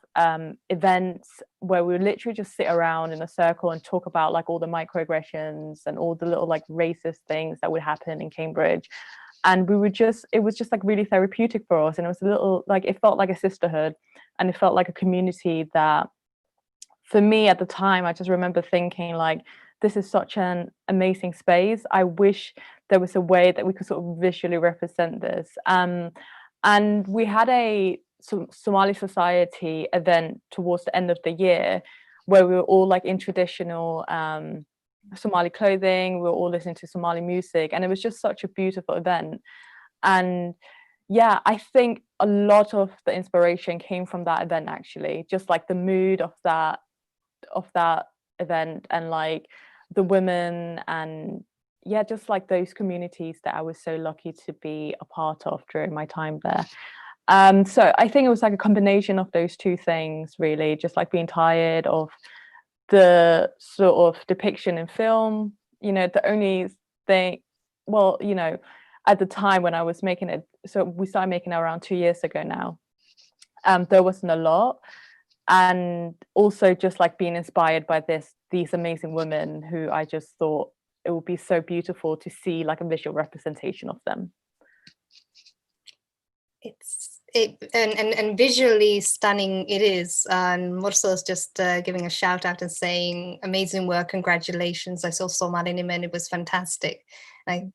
Speaker 8: events where we would literally just sit around in a circle and talk about like all the microaggressions and all the little like racist things that would happen in Cambridge. And it was just like really therapeutic for us. And it was a little like, it felt like a sisterhood, and it felt like a community that, for me at the time, I just remember thinking like, this is such an amazing space. I wish there was a way that we could sort of visually represent this. And we had a Somali Society event towards the end of the year where we were all like in traditional Somali clothing. We were all listening to Somali music, and it was just such a beautiful event. And yeah, I think a lot of the inspiration came from that event, actually, just like the mood of that event, and like the women, and yeah, just like those communities that I was so lucky to be a part of during my time there. So I think it was like a combination of those two things, really, just like being tired of the sort of depiction in film. The only thing, well, at the time when I was making it, so we started making it around 2 years ago now, there wasn't a lot. And also just like being inspired by these amazing women who I just thought it would be so beautiful to see like a visual representation of them.
Speaker 2: And visually stunning it is. And Mursal's just giving a shout out and saying amazing work, congratulations. I saw Somali Nimo and it was fantastic.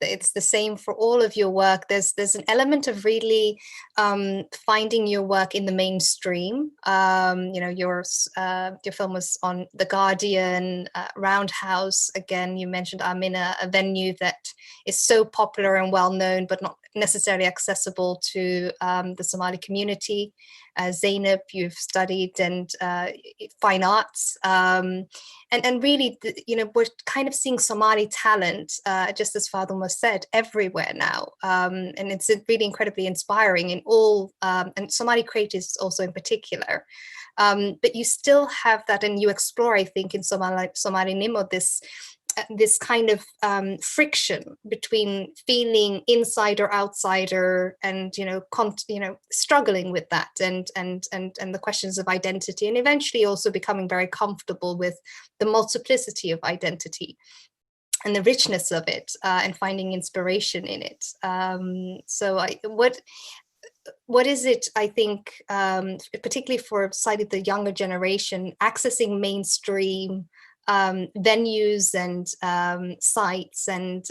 Speaker 2: It's the same for all of your work. There's an element of really finding your work in the mainstream. Your film was on The Guardian, Roundhouse. Again, you mentioned Amina, a venue that is so popular and well known, but not necessarily accessible to the Somali community. Zainab, you've studied and fine arts, and really, we're kind of seeing Somali talent, just as Faduma said, everywhere now, and it's really incredibly inspiring in all, and Somali creatives also in particular. But you still have that, and you explore, I think, in Somali Nimo, this this kind of friction between feeling insider outsider and struggling with that and the questions of identity, and eventually also becoming very comfortable with the multiplicity of identity and the richness of it, and finding inspiration in it. What is it, I think, particularly for slightly the younger generation, accessing mainstream venues and sites and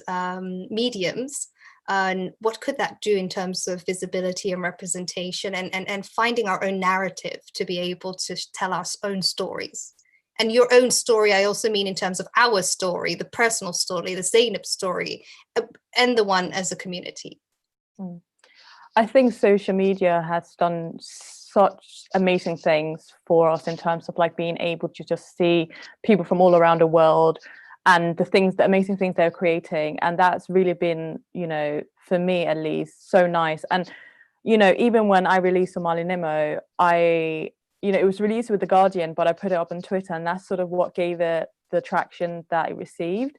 Speaker 2: mediums, and what could that do in terms of visibility and representation, and finding our own narrative to be able to tell our own stories? And your own story, I also mean in terms of our story, the personal story, the Zainab story, and the one as a community.
Speaker 8: I think social media has done such amazing things for us in terms of like being able to just see people from all around the world and the amazing things they're creating. And that's really been, for me at least, so nice. And, even when I released Somali Nimo, it was released with The Guardian, but I put it up on Twitter, and that's sort of what gave it the traction that it received.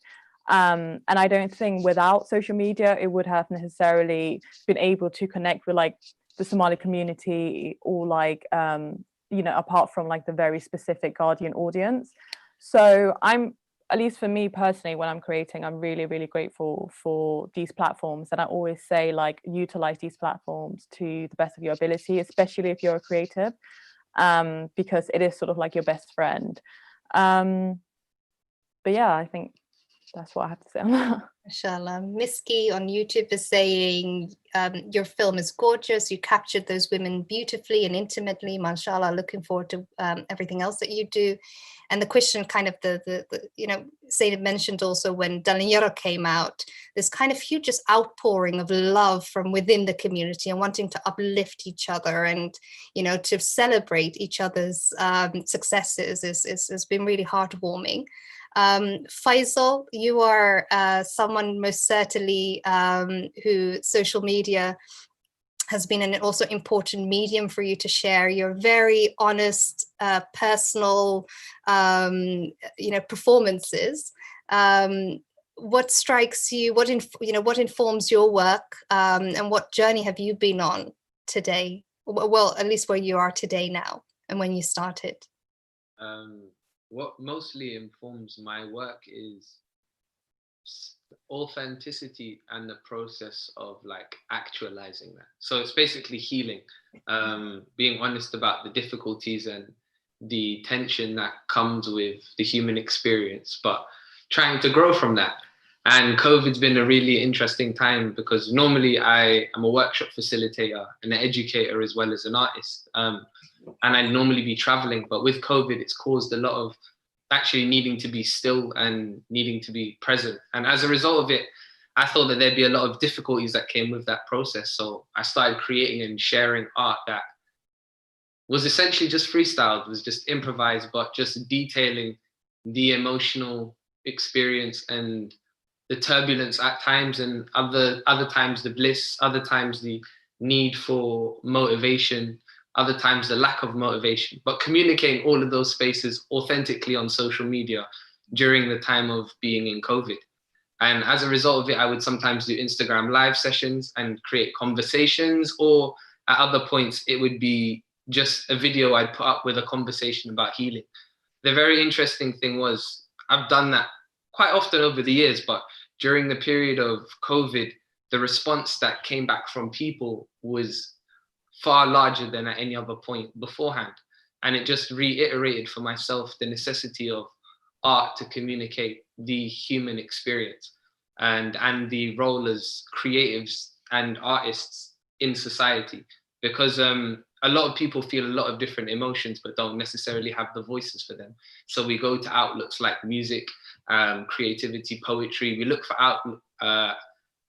Speaker 8: And I don't think without social media, it would have necessarily been able to connect with like the Somali community, or like, apart from like the very specific Guardian audience. So at least for me personally, when I'm creating, I'm really, really grateful for these platforms. And I always say, like, utilize these platforms to the best of your ability, especially if you're a creative, because it is sort of like your best friend. But yeah, I think that's what I have to say on that.
Speaker 2: Mashallah. Miski on YouTube is saying, your film is gorgeous. You captured those women beautifully and intimately. Mashallah, looking forward to everything else that you do. And the question kind of Zainab mentioned also when Dalinyaro came out, this kind of huge just outpouring of love from within the community and wanting to uplift each other and, to celebrate each other's successes has been really heartwarming. Faisal, you are someone most certainly who social media has been an also important medium for you to share your very honest, personal, performances. What strikes you? What informs your work? And what journey have you been on today? Well, at least where you are today now, and when you started.
Speaker 9: What mostly informs my work is authenticity and the process of like actualizing that. So it's basically healing, being honest about the difficulties and the tension that comes with the human experience, but trying to grow from that. And COVID's been a really interesting time because normally I am a workshop facilitator and an educator as well as an artist. And I'd normally be traveling, but with COVID, it's caused a lot of actually needing to be still and needing to be present. And as a result of it, I thought that there'd be a lot of difficulties that came with that process. So I started creating and sharing art that was essentially just freestyled, was just improvised, but just detailing the emotional experience and the turbulence at times, and other times the bliss, other times the need for motivation, other times the lack of motivation, but communicating all of those spaces authentically on social media during the time of being in COVID. And as a result of it, I would sometimes do Instagram live sessions and create conversations, or at other points, it would be just a video I'd put up with a conversation about healing. The very interesting thing was, I've done that quite often over the years, but during the period of COVID, the response that came back from people was far larger than at any other point beforehand. And it just reiterated for myself the necessity of art to communicate the human experience and the role as creatives and artists in society. Because a lot of people feel a lot of different emotions, but don't necessarily have the voices for them. So we go to outlooks like music, creativity, poetry. We look for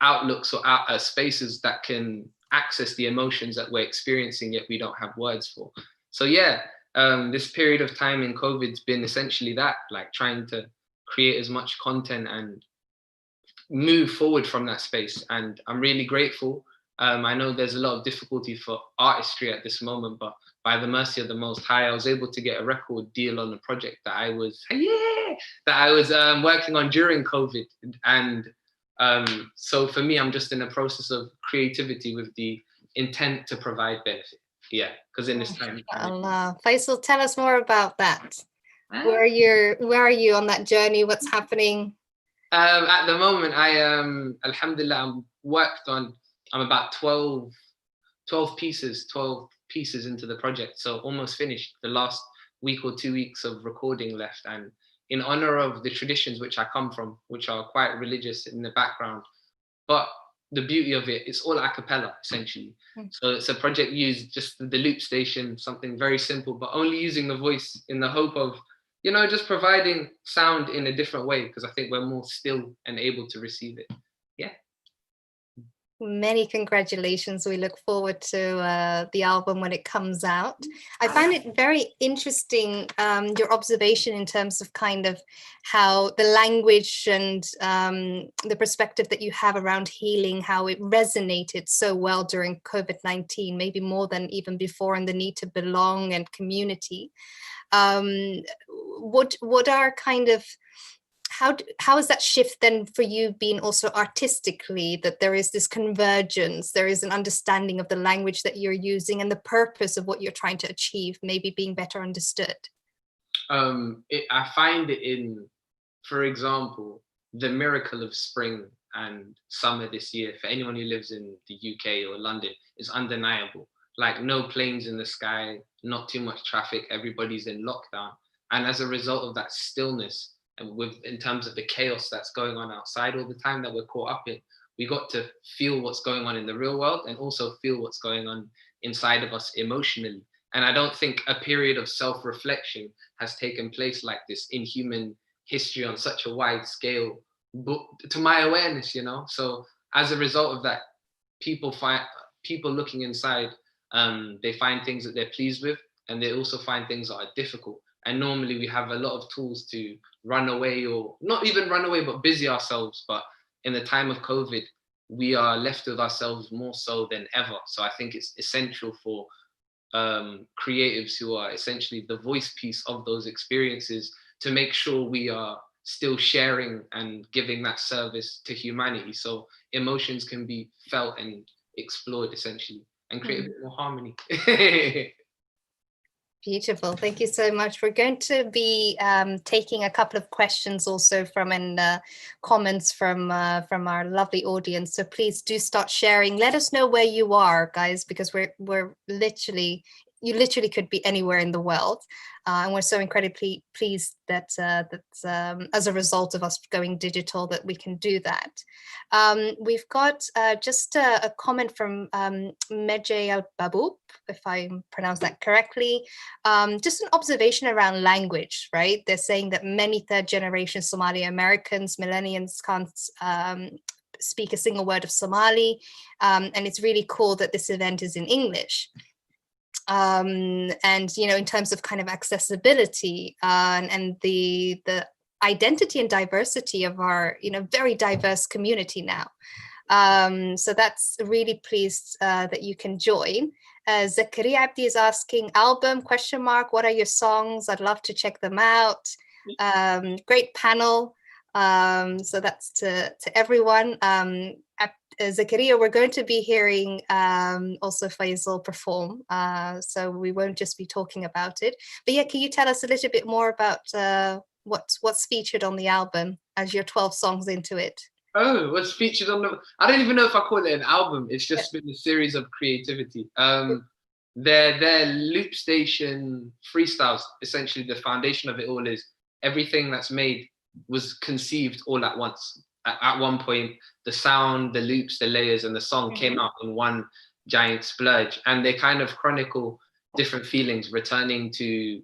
Speaker 9: outlooks or spaces that can access the emotions that we're experiencing, yet we don't have words for. So yeah, this period of time in COVID's been essentially that, like trying to create as much content and move forward from that space. And I'm really grateful. I know there's a lot of difficulty for artistry at this moment, but by the mercy of the Most High, I was able to get a record deal on a project that I was that I was working on during COVID. And so for me, I'm just in a process of creativity with the intent to provide benefit. Yeah, because in this time.
Speaker 2: Allah. Faisal, tell us more about that. Where are you on that journey? What's happening?
Speaker 9: At the moment, Alhamdulillah, I'm about 12 pieces into the project. So almost finished. The last week or 2 weeks of recording left. And in honor of the traditions which I come from, which are quite religious in the background, but the beauty of it, it's all a cappella, essentially. So it's a project used just the loop station, something very simple, but only using the voice in the hope of, just providing sound in a different way, because I think we're more still and able to receive it. Yeah.
Speaker 2: Many congratulations. We look forward to the album when it comes out. I find it very interesting, your observation in terms of kind of how the language and the perspective that you have around healing, how it resonated so well during COVID-19, maybe more than even before, and the need to belong and community. What are kind of, how is that shift then for you being also artistically, that there is this convergence, there is an understanding of the language that you're using and the purpose of what you're trying to achieve, maybe being better understood?
Speaker 9: I find it in, for example, the miracle of spring and summer this year, for anyone who lives in the UK or London, is undeniable. Like no planes in the sky, not too much traffic, everybody's in lockdown. And as a result of that stillness, and in terms of the chaos that's going on outside all the time that we're caught up in, we got to feel what's going on in the real world and also feel what's going on inside of us emotionally. And I don't think a period of self-reflection has taken place like this in human history on such a wide scale, but to my awareness, So as a result of that, people looking inside, they find things that they're pleased with, and they also find things that are difficult. And normally we have a lot of tools to run away, or not even run away, but busy ourselves. But in the time of COVID, we are left with ourselves more so than ever. So I think it's essential for creatives who are essentially the voice piece of those experiences to make sure we are still sharing and giving that service to humanity. So emotions can be felt and explored essentially, and create a bit more harmony.
Speaker 2: Beautiful. Thank you so much. We're going to be taking a couple of questions also from comments from our lovely audience. So please do start sharing. Let us know where you are, guys, because we're literally, you literally could be anywhere in the world. And we're so incredibly pleased that as a result of us going digital, that we can do that. We've got just a comment from Medjay Al-Baboub, if I pronounce that correctly. Just an observation around language, right? They're saying that many third-generation Somali Americans, millennials, can't speak a single word of Somali. And it's really cool that this event is in English. And in terms of kind of accessibility and the identity and diversity of our very diverse community now, so that's really pleased that you can join. Zakaria Abdi is asking, album ? What are your songs? I'd love to check them out. Great panel. So that's to everyone. Zakaria, we're going to be hearing also Faisal perform, so we won't just be talking about it. But yeah, can you tell us a little bit more about what's featured on the album as you're 12 songs into it?
Speaker 9: Oh, what's featured on the... I don't even know if I call it an album. It's just been a series of creativity. They're loop station freestyles. Essentially, the foundation of it all is everything that's made was conceived all at once. At one point, the sound, the loops, the layers, and the song came out in one giant splurge, and they kind of chronicle different feelings, returning to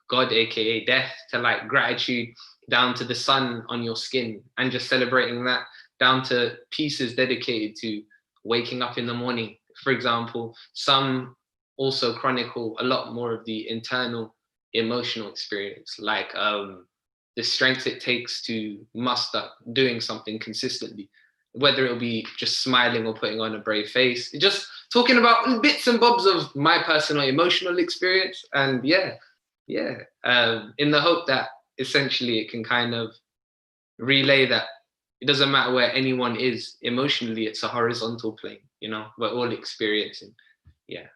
Speaker 9: God, aka death, to like gratitude, down to the sun on your skin, and just celebrating that, down to pieces dedicated to waking up in the morning. For example, some also chronicle a lot more of the internal emotional experience, like the strength it takes to muster doing something consistently, whether it'll be just smiling or putting on a brave face, just talking about bits and bobs of my personal emotional experience. And yeah, yeah, in the hope that essentially it can kind of relay that it doesn't matter where anyone is emotionally, it's a horizontal plane, you know, we're all experiencing. Yeah.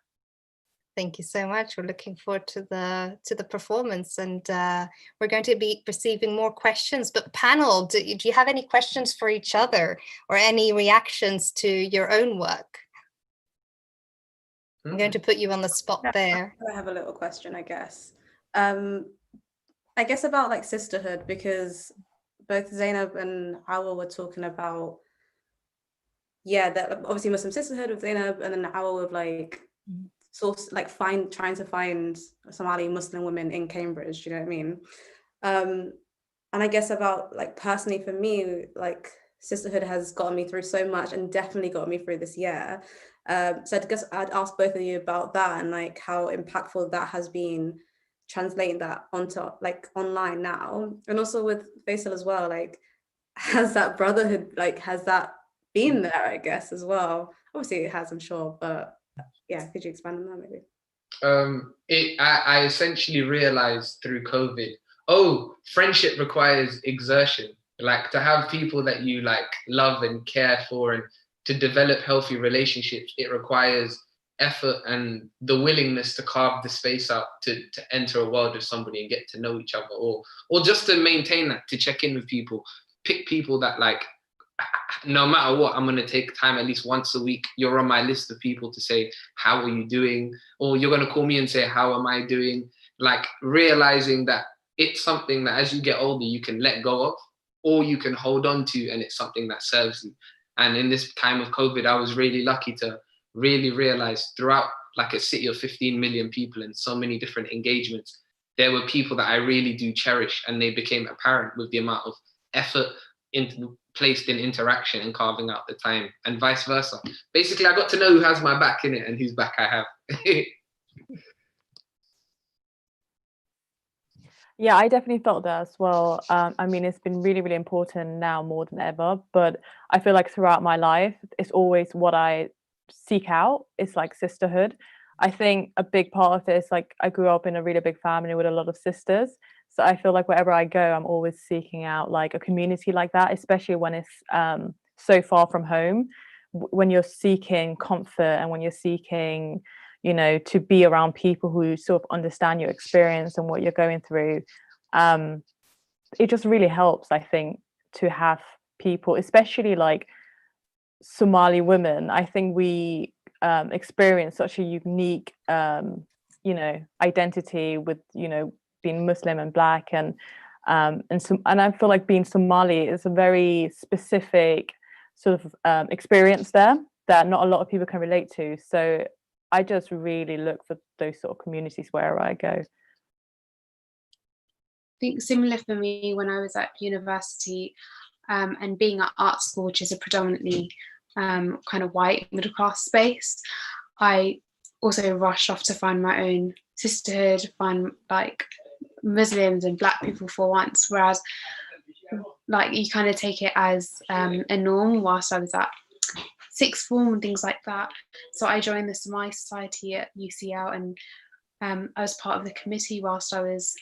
Speaker 2: Thank you so much. We're looking forward to the performance, and we're going to be receiving more questions. But panel, do you have any questions for each other or any reactions to your own work? I'm going to put you on the spot there.
Speaker 7: I have a little question, I guess. I guess about like sisterhood, because both Zainab and Awa were talking about, yeah, that obviously Muslim sisterhood with Zainab, and then Awa with like trying to find Somali Muslim women in Cambridge. Do you know what I mean? And I guess about like personally for me, like sisterhood has gotten me through so much, and definitely got me through this year. So I guess I'd ask both of you about that, and like how impactful that has been, translating that onto like online now, and also with Faisal as well. Like, has that brotherhood, like, has that been there, I guess, as well? Obviously it has, I'm sure, but yeah, could you expand on that maybe?
Speaker 9: I essentially realized through COVID, friendship requires exertion. Like, to have people that you like love and care for, and to develop healthy relationships, it requires effort and the willingness to carve the space out to enter a world with somebody and get to know each other, or just to maintain that, to check in with people, pick people that like, no matter what, I'm going to take time at least once a week. You're on my list of people to say, how are you doing? Or you're going to call me and say, how am I doing? Like, realizing that it's something that as you get older, you can let go of, or you can hold on to, and it's something that serves you. And in this time of COVID, I was really lucky to really realize throughout like a city of 15 million people and so many different engagements, there were people that I really do cherish, and they became apparent with the amount of effort placed in interaction and carving out the time, and vice versa. Basically, I got to know who has my back in it and whose back I have.
Speaker 8: Yeah, I definitely felt that as well. I mean, it's been really, really important now more than ever, but I feel like throughout my life, it's always what I seek out. It's like sisterhood. I think a big part of it is like, I grew up in a really big family with a lot of sisters. So I feel like wherever I go, I'm always seeking out like a community like that, especially when it's so far from home, when you're seeking comfort and when you're seeking, you know, to be around people who sort of understand your experience and what you're going through. It just really helps, I think, to have people, especially like Somali women. I think we experience such a unique, you know, identity with, you know, being Muslim and Black, and I feel like being Somali is a very specific sort of experience there that not a lot of people can relate to. So I just really look for those sort of communities wherever I go.
Speaker 6: I think similar for me when I was at university, and being at art school, which is a predominantly kind of white middle class space, I also rushed off to find my own sisterhood, find like Muslims and Black people for once, whereas like you kind of take it as a norm whilst I was at sixth form and things like that. So I joined the Somali Society at UCL, and I was part of the committee whilst I was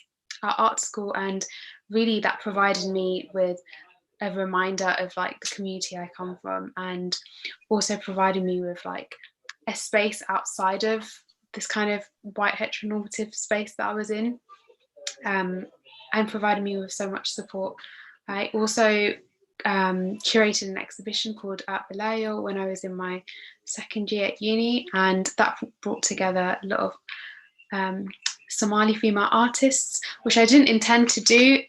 Speaker 6: at art school, and really that provided me with a reminder of like the community I come from, and also provided me with like a space outside of this kind of white heteronormative space that I was in, and provided me with so much support. I also curated an exhibition called At Belayo when I was in my second year at uni, and that brought together a lot of Somali female artists, which I didn't intend to do.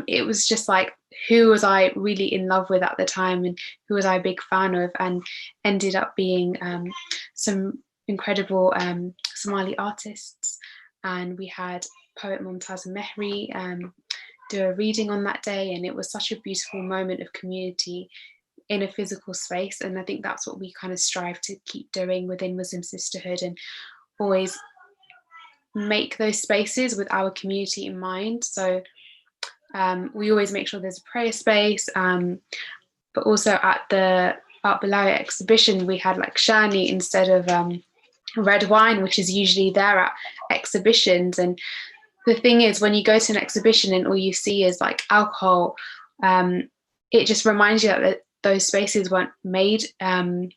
Speaker 6: It was just like, who was I really in love with at the time, and who was I a big fan of, and ended up being some incredible Somali artists. And we had poet Mumtaz Mehri do a reading on that day, and it was such a beautiful moment of community in a physical space. And I think that's what we kind of strive to keep doing within Muslim Sisterhood, and always make those spaces with our community in mind. So we always make sure there's a prayer space, but also at the Art Belayo exhibition, we had like shani instead of red wine, which is usually there at exhibitions. And the thing is, when you go to an exhibition and all you see is like alcohol, it just reminds you that those spaces weren't made in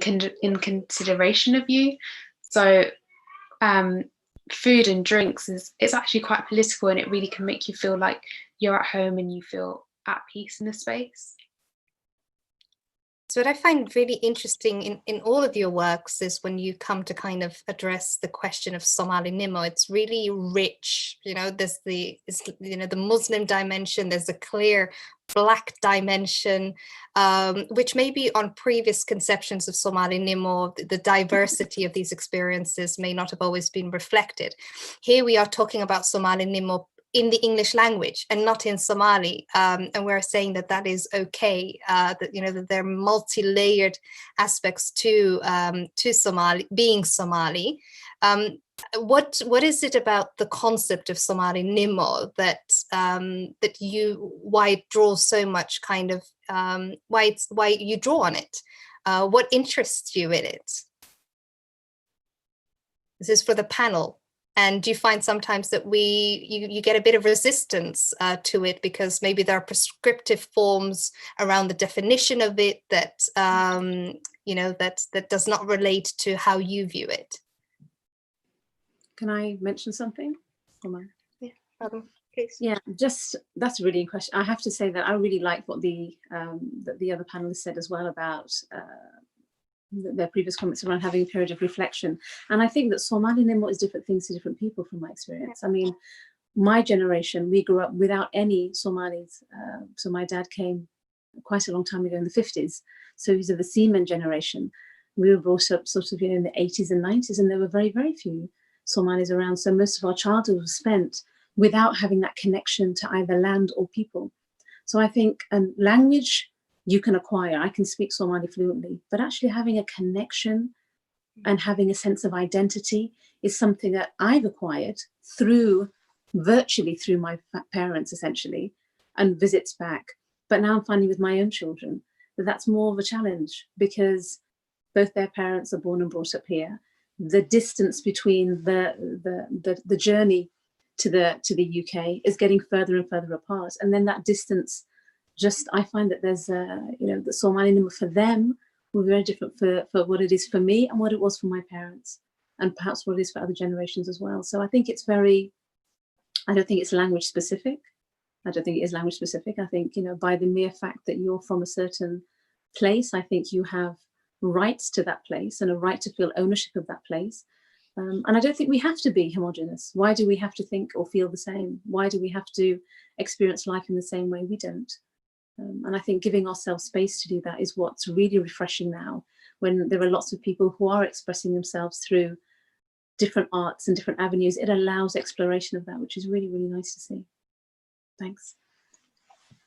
Speaker 6: consideration of you. So food and drinks it's actually quite political, and it really can make you feel like you're at home and you feel at peace in a space.
Speaker 2: So what I find really interesting in all of your works is when you come to kind of address the question of Somali Nimo, it's really rich. You know, there's the Muslim dimension, there's a clear Black dimension, which maybe on previous conceptions of Somali Nimo, the diversity of these experiences may not have always been reflected. Here we are talking about Somali Nimo in the English language and not in Somali, and we're saying that that is okay. That that there are multi-layered aspects to Somali being Somali. What is it about the concept of Somali Nimo that why it draws so much kind of why you draw on it? What interests you in it? This is for the panel. And do you find sometimes that you get a bit of resistance to it because maybe there are prescriptive forms around the definition of it that that does not relate to how you view it?
Speaker 3: Can I mention something?
Speaker 2: Yeah, please.
Speaker 3: Yeah, just that's a really good question. I have to say that I really like what the other panelists said as well about their previous comments around having a period of reflection. And I think that Somali Nimo is different things to different people from my experience. I mean, my generation, we grew up without any Somalis. So my dad came quite a long time ago in the 50s. So he's of the seaman generation. We were brought up sort of in the 80s and 90s, and there were very, very few Somalis around. So most of our childhood was spent without having that connection to either land or people. So I think language you can acquire. I can speak Somali fluently, but actually having a connection and having a sense of identity is something that I've acquired virtually through my parents, essentially, and visits back. But now I'm finding with my own children that that's more of a challenge because both their parents are born and brought up here. The distance between the journey to the UK is getting further and further apart, and then that distance. I find that there's the Somali Nimo for them will be very different for what it is for me and what it was for my parents, and perhaps what it is for other generations as well. So I think I don't think it's language specific. I don't think it is language specific. I think, by the mere fact that you're from a certain place, I think you have rights to that place and a right to feel ownership of that place. And I don't think we have to be homogenous. Why do we have to think or feel the same? Why do we have to experience life in the same way? We don't. And I think giving ourselves space to do that is what's really refreshing now, when there are lots of people who are expressing themselves through different arts and different avenues. It allows exploration of that, which is really, really nice to see. Thanks.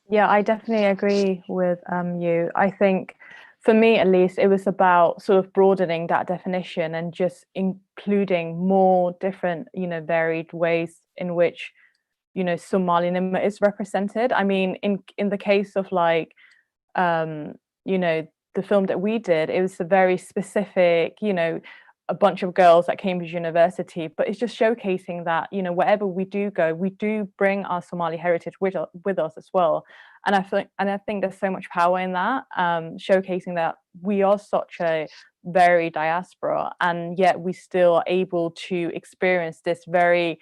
Speaker 8: Yeah, I definitely agree with you. I think for me, at least, it was about sort of broadening that definition and just including more different, varied ways in which Somali Nimo is represented. I mean, in the case of like, the film that we did, it was a very specific, a bunch of girls at Cambridge University, but it's just showcasing that, wherever we do go, we do bring our Somali heritage with us as well. And I think there's so much power in that, showcasing that we are such a very diaspora, and yet we still are able to experience this very,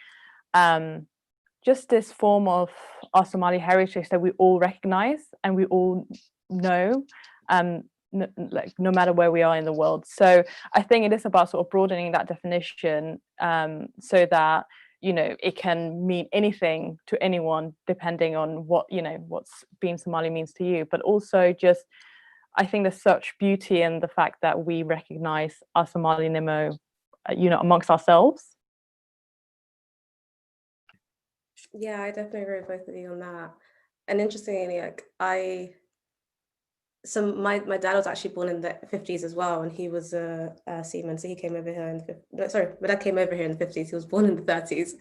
Speaker 8: just this form of our Somali heritage that we all recognize and we all know, no matter where we are in the world. So I think it is about sort of broadening that definition, so that it can mean anything to anyone depending on what's being Somali means to you. But also just, I think there's such beauty in the fact that we recognize our Somali Nimo, amongst ourselves.
Speaker 7: Yeah, I definitely agree with both of you on that. And interestingly, my dad was actually born in the 50s as well, and he was a seaman, so he came over here my dad came over here in the 50s. He was born in the 30s,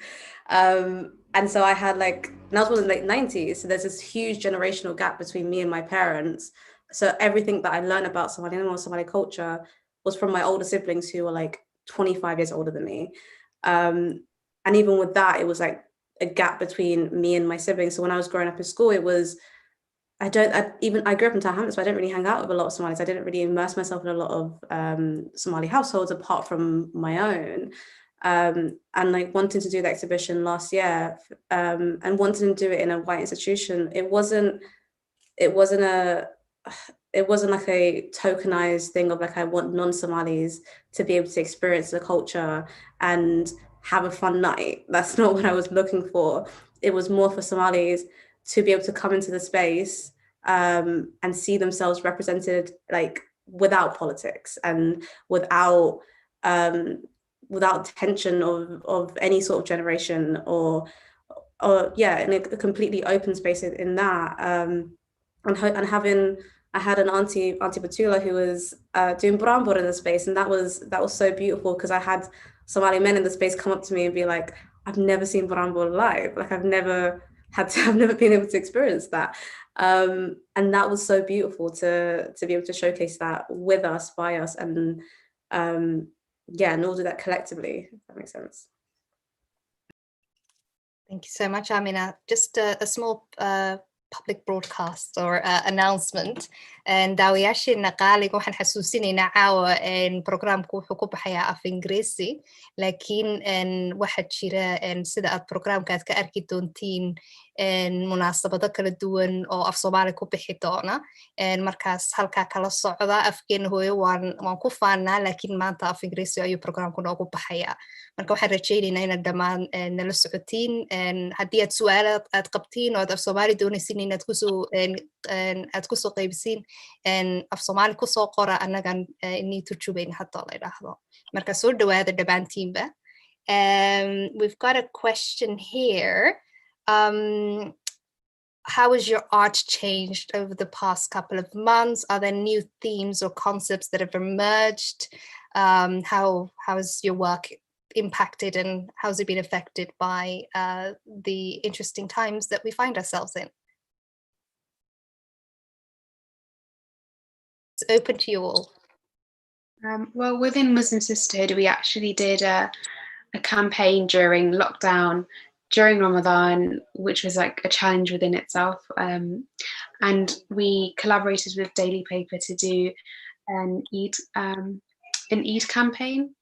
Speaker 7: and so I had and I was born in the late 90s, so there's this huge generational gap between me and my parents. So everything that I learned about Somali culture was from my older siblings who were 25 years older than me. And even with that, it was like a gap between me and my siblings. So when I was growing up in school, it was, I grew up in Tower Hamlets, but I didn't really hang out with a lot of Somalis. I didn't really immerse myself in a lot of Somali households apart from my own. And like wanting to do the exhibition last year, and wanting to do it in a white institution, it wasn't like a tokenized thing of like, I want non-Somalis to be able to experience the culture and have a fun night. That's not what I was looking for. It was more for Somalis to be able to come into the space and see themselves represented, like without politics and without tension of any sort of generation, or yeah, in a completely open space in that. And having, I had an auntie Batula who was doing Brambor in the space, and that was so beautiful, because I had Somali men in the space come up to me and be like, I've never seen Brambor live, like I've never been able to experience that, and that was so beautiful to be able to showcase that with us, by us, and yeah, and all do that collectively, if that makes sense.
Speaker 2: Thank you so much, Amina. Just a small public broadcast or announcement. daawayaasheena qaaliga waxaan xasuusinaynaa caawa programku wuxuu ku baxayaa af Ingiriisi, laakiin waxaa jira sida aad programka aad ka arki doontiin munaasabado kala duwan oo af Soomaali ku bixi doona, markaas halkaa kala socda. Afkeena hooyo waan ku faanaa, laakiin maanta af Ingiriisi ayuu programku noogu baxayaa. Marka waxaan rajaynaynaa inaad dhammaan nala socotiin. Haddii aad su'aalo aad qabtiin oo aad af Soomaali doonaysiin inaad kusoo qaybisiin, af Soomaali kusoo qora, annagan inii turjubayn hadda la idhaahdo. Marka soo dhawaada dhammaantiinba. We've got a question here. How has your art changed over the past couple of months? Are there new themes or concepts that have emerged? How has your work impacted, and how's it been affected by the interesting times that we find ourselves in? It's open to you all.
Speaker 6: Well, within Muslim Sisterhood, we actually did a campaign during lockdown, during Ramadan, which was like a challenge within itself. And we collaborated with Daily Paper to do an Eid campaign.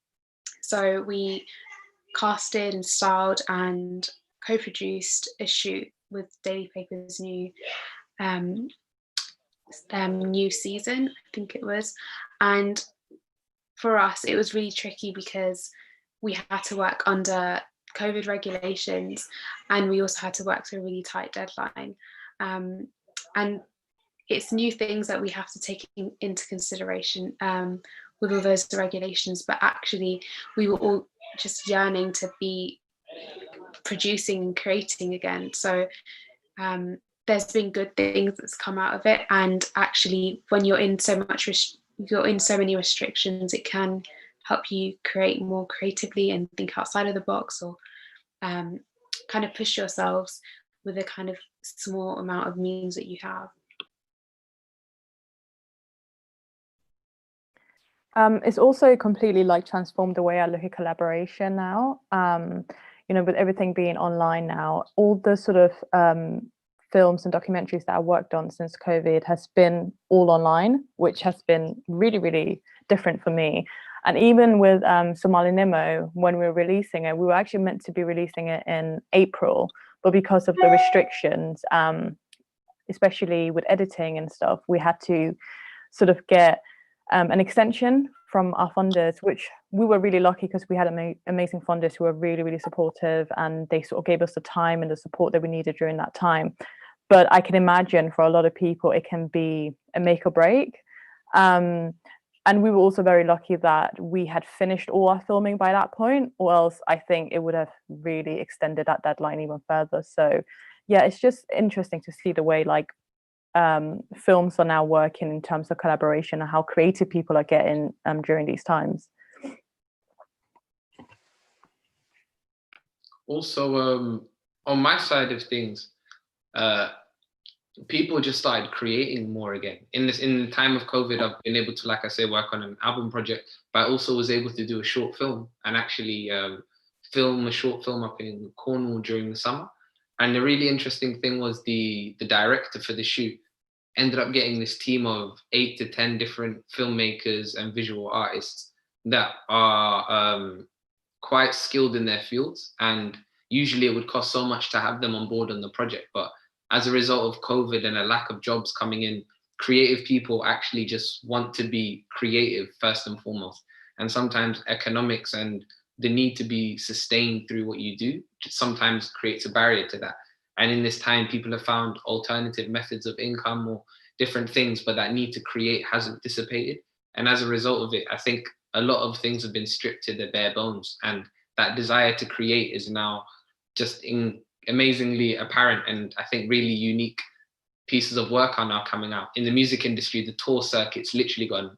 Speaker 6: So we casted and styled and co-produced a shoot with Daily Paper's new season, I think it was. And for us, it was really tricky because we had to work under COVID regulations, and we also had to work to a really tight deadline. And it's new things that we have to take into consideration with all those regulations, but actually we were all just yearning to be producing and creating again. So there's been good things that's come out of it, and actually when you're in so many restrictions, it can help you create more creatively and think outside of the box, or kind of push yourselves with a kind of small amount of means that you have.
Speaker 8: It's also completely like transformed the way I look at collaboration now. You know, with everything being online now, all the sort of films and documentaries that I worked on since COVID has been all online, which has been really, really different for me. And even with Somali Nimo, when we were releasing it, we were actually meant to be releasing it in April, but because of the restrictions, especially with editing and stuff, we had to sort of get an extension from our funders, which we were really lucky because we had amazing funders who were really, really supportive, and they sort of gave us the time and the support that we needed during that time. But I can imagine for a lot of people, it can be a make or break. And we were also very lucky that we had finished all our filming by that point, or else I think it would have really extended that deadline even further. So yeah, it's just interesting to see the way like films are now working in terms of collaboration and how creative people are getting during these times.
Speaker 9: Also, on my side of things, people just started creating more again. In the time of COVID, I've been able to, like I say, work on an album project, but I also was able to do a short film and actually film a short film up in Cornwall during the summer. And the really interesting thing was the director for the shoot ended up getting this team of 8 to 10 different filmmakers and visual artists that are quite skilled in their fields. And usually it would cost so much to have them on board on the project. But as a result of COVID and a lack of jobs coming in, creative people actually just want to be creative first and foremost. And sometimes economics and the need to be sustained through what you do sometimes creates a barrier to that. And in this time, people have found alternative methods of income or different things, but that need to create hasn't dissipated. And as a result of it, I think a lot of things have been stripped to their bare bones. And that desire to create is now just amazingly apparent. And I think really unique pieces of work are now coming out. In the music industry, the tour circuit's literally gone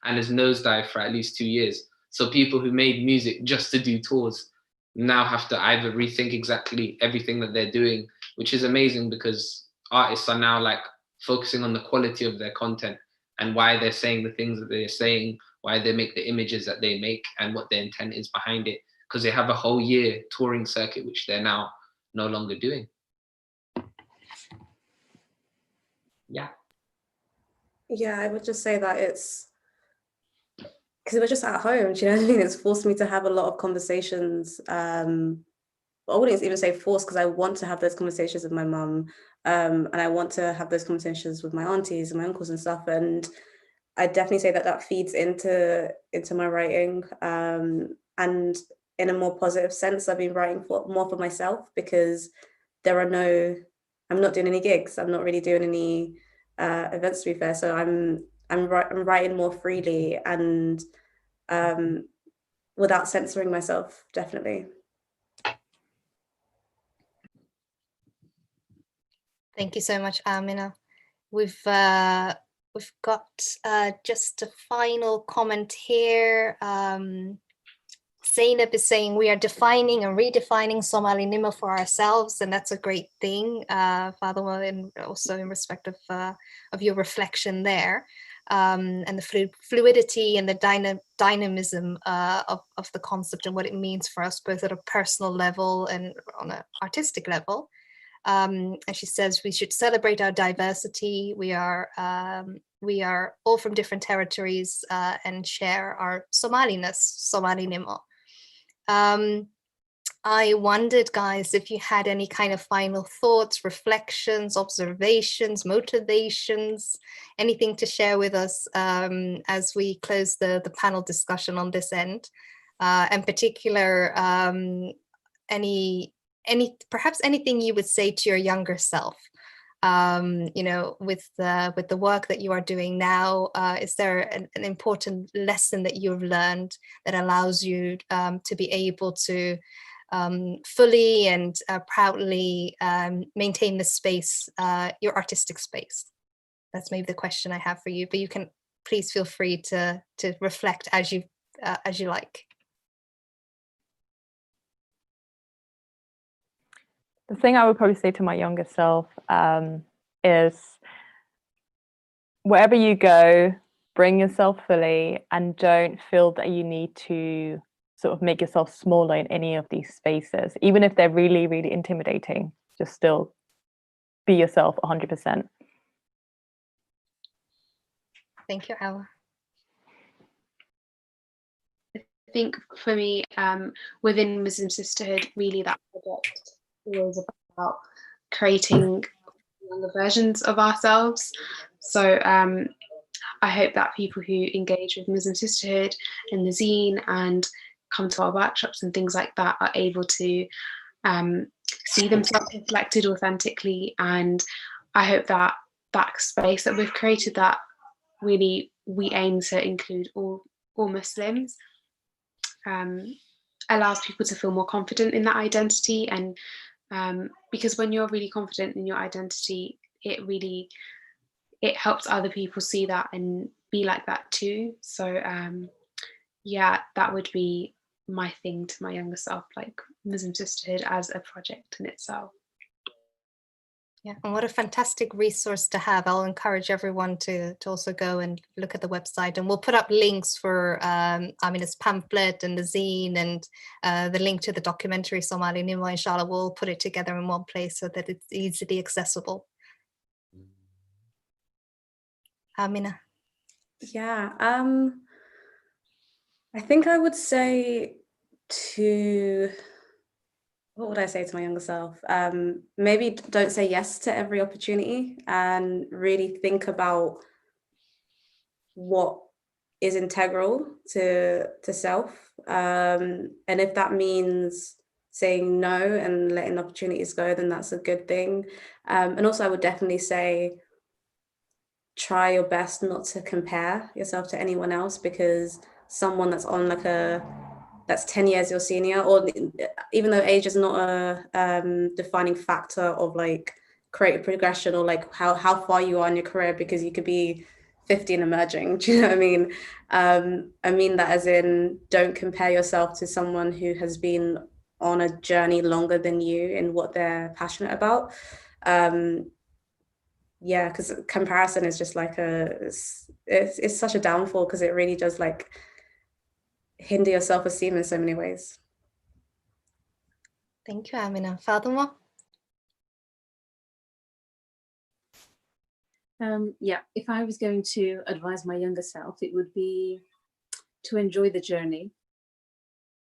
Speaker 9: and has nosedived for at least 2 years. So people who made music just to do tours now have to either rethink exactly everything that they're doing, which is amazing because artists are now like focusing on the quality of their content and why they're saying the things that they're saying, why they make the images that they make and what their intent is behind it, because they have a whole year touring circuit, which they're now no longer doing. Yeah.
Speaker 7: Yeah, I would just say that it's because we're just at home, do you know what I mean? It's forced me to have a lot of conversations. I wouldn't even say forced, because I want to have those conversations with my mum, and I want to have those conversations with my aunties and my uncles and stuff. And I definitely say that that feeds into my writing, and in a more positive sense, I've been writing more for myself, because I'm not doing any gigs. I'm not really doing any events, to be fair. So I'm writing more freely and without censoring myself, definitely.
Speaker 2: Thank you so much, Amina. We've got just a final comment here. Zainab is saying we are defining and redefining Somali Nima for ourselves, and that's a great thing, Fatima, and also in respect of your reflection there, and the fluidity and the dynamism of the concept and what it means for us, both at a personal level and on an artistic level. And she says we should celebrate our diversity. We are all from different territories and share our Somaliness, Somali Nima. I wondered, guys, if you had any kind of final thoughts, reflections, observations, motivations, anything to share with us as we close the panel discussion on this end. In particular, perhaps anything you would say to your younger self, you know, with the work that you are doing now. Is there an important lesson that you've learned that allows you to be able to fully and proudly maintain the space, your artistic space? That's maybe the question I have for you, but you can please feel free to reflect as you like.
Speaker 8: The thing I would probably say to my younger self is, wherever you go, bring yourself fully and don't feel that you need to sort of make yourself smaller in any of these spaces, even if they're really, really intimidating. Just still be yourself 100%.
Speaker 2: Thank you, Ella.
Speaker 6: I think for me, within Muslim Sisterhood, really that project was about creating younger versions of ourselves. So I hope that people who engage with Muslim Sisterhood and the zine and come to our workshops and things like that are able to see themselves reflected authentically. And I hope that that space that we've created, that really we aim to include all Muslims, allows people to feel more confident in that identity. And because when you're really confident in your identity, it helps other people see that and be like that too. So yeah, that would be my thing to my younger self, like Muslim Sisterhood as a project in itself.
Speaker 2: Yeah, and what a fantastic resource to have. I'll encourage everyone to also go and look at the website, and we'll put up links for Amina's pamphlet and the zine and the link to the documentary Somali Nima. Inshallah, we'll put it together in one place so that it's easily accessible. Amina.
Speaker 7: Yeah, I think I would say what would I say to my younger self? Maybe don't say yes to every opportunity and really think about what is integral to self. And if that means saying no and letting opportunities go, then that's a good thing. And also I would definitely say, try your best not to compare yourself to anyone else, because someone that's on that's 10 years your senior, or even though age is not a defining factor of like creative progression or like how far you are in your career, because you could be 50 and emerging. Do you know what I mean? I mean that as in, don't compare yourself to someone who has been on a journey longer than you in what they're passionate about. Yeah, because comparison is just like it's such a downfall, because it really does like hinder your self-esteem in so many ways.
Speaker 2: Thank you, Amina. Fatima?
Speaker 3: Yeah, if I was going to advise my younger self, it would be to enjoy the journey.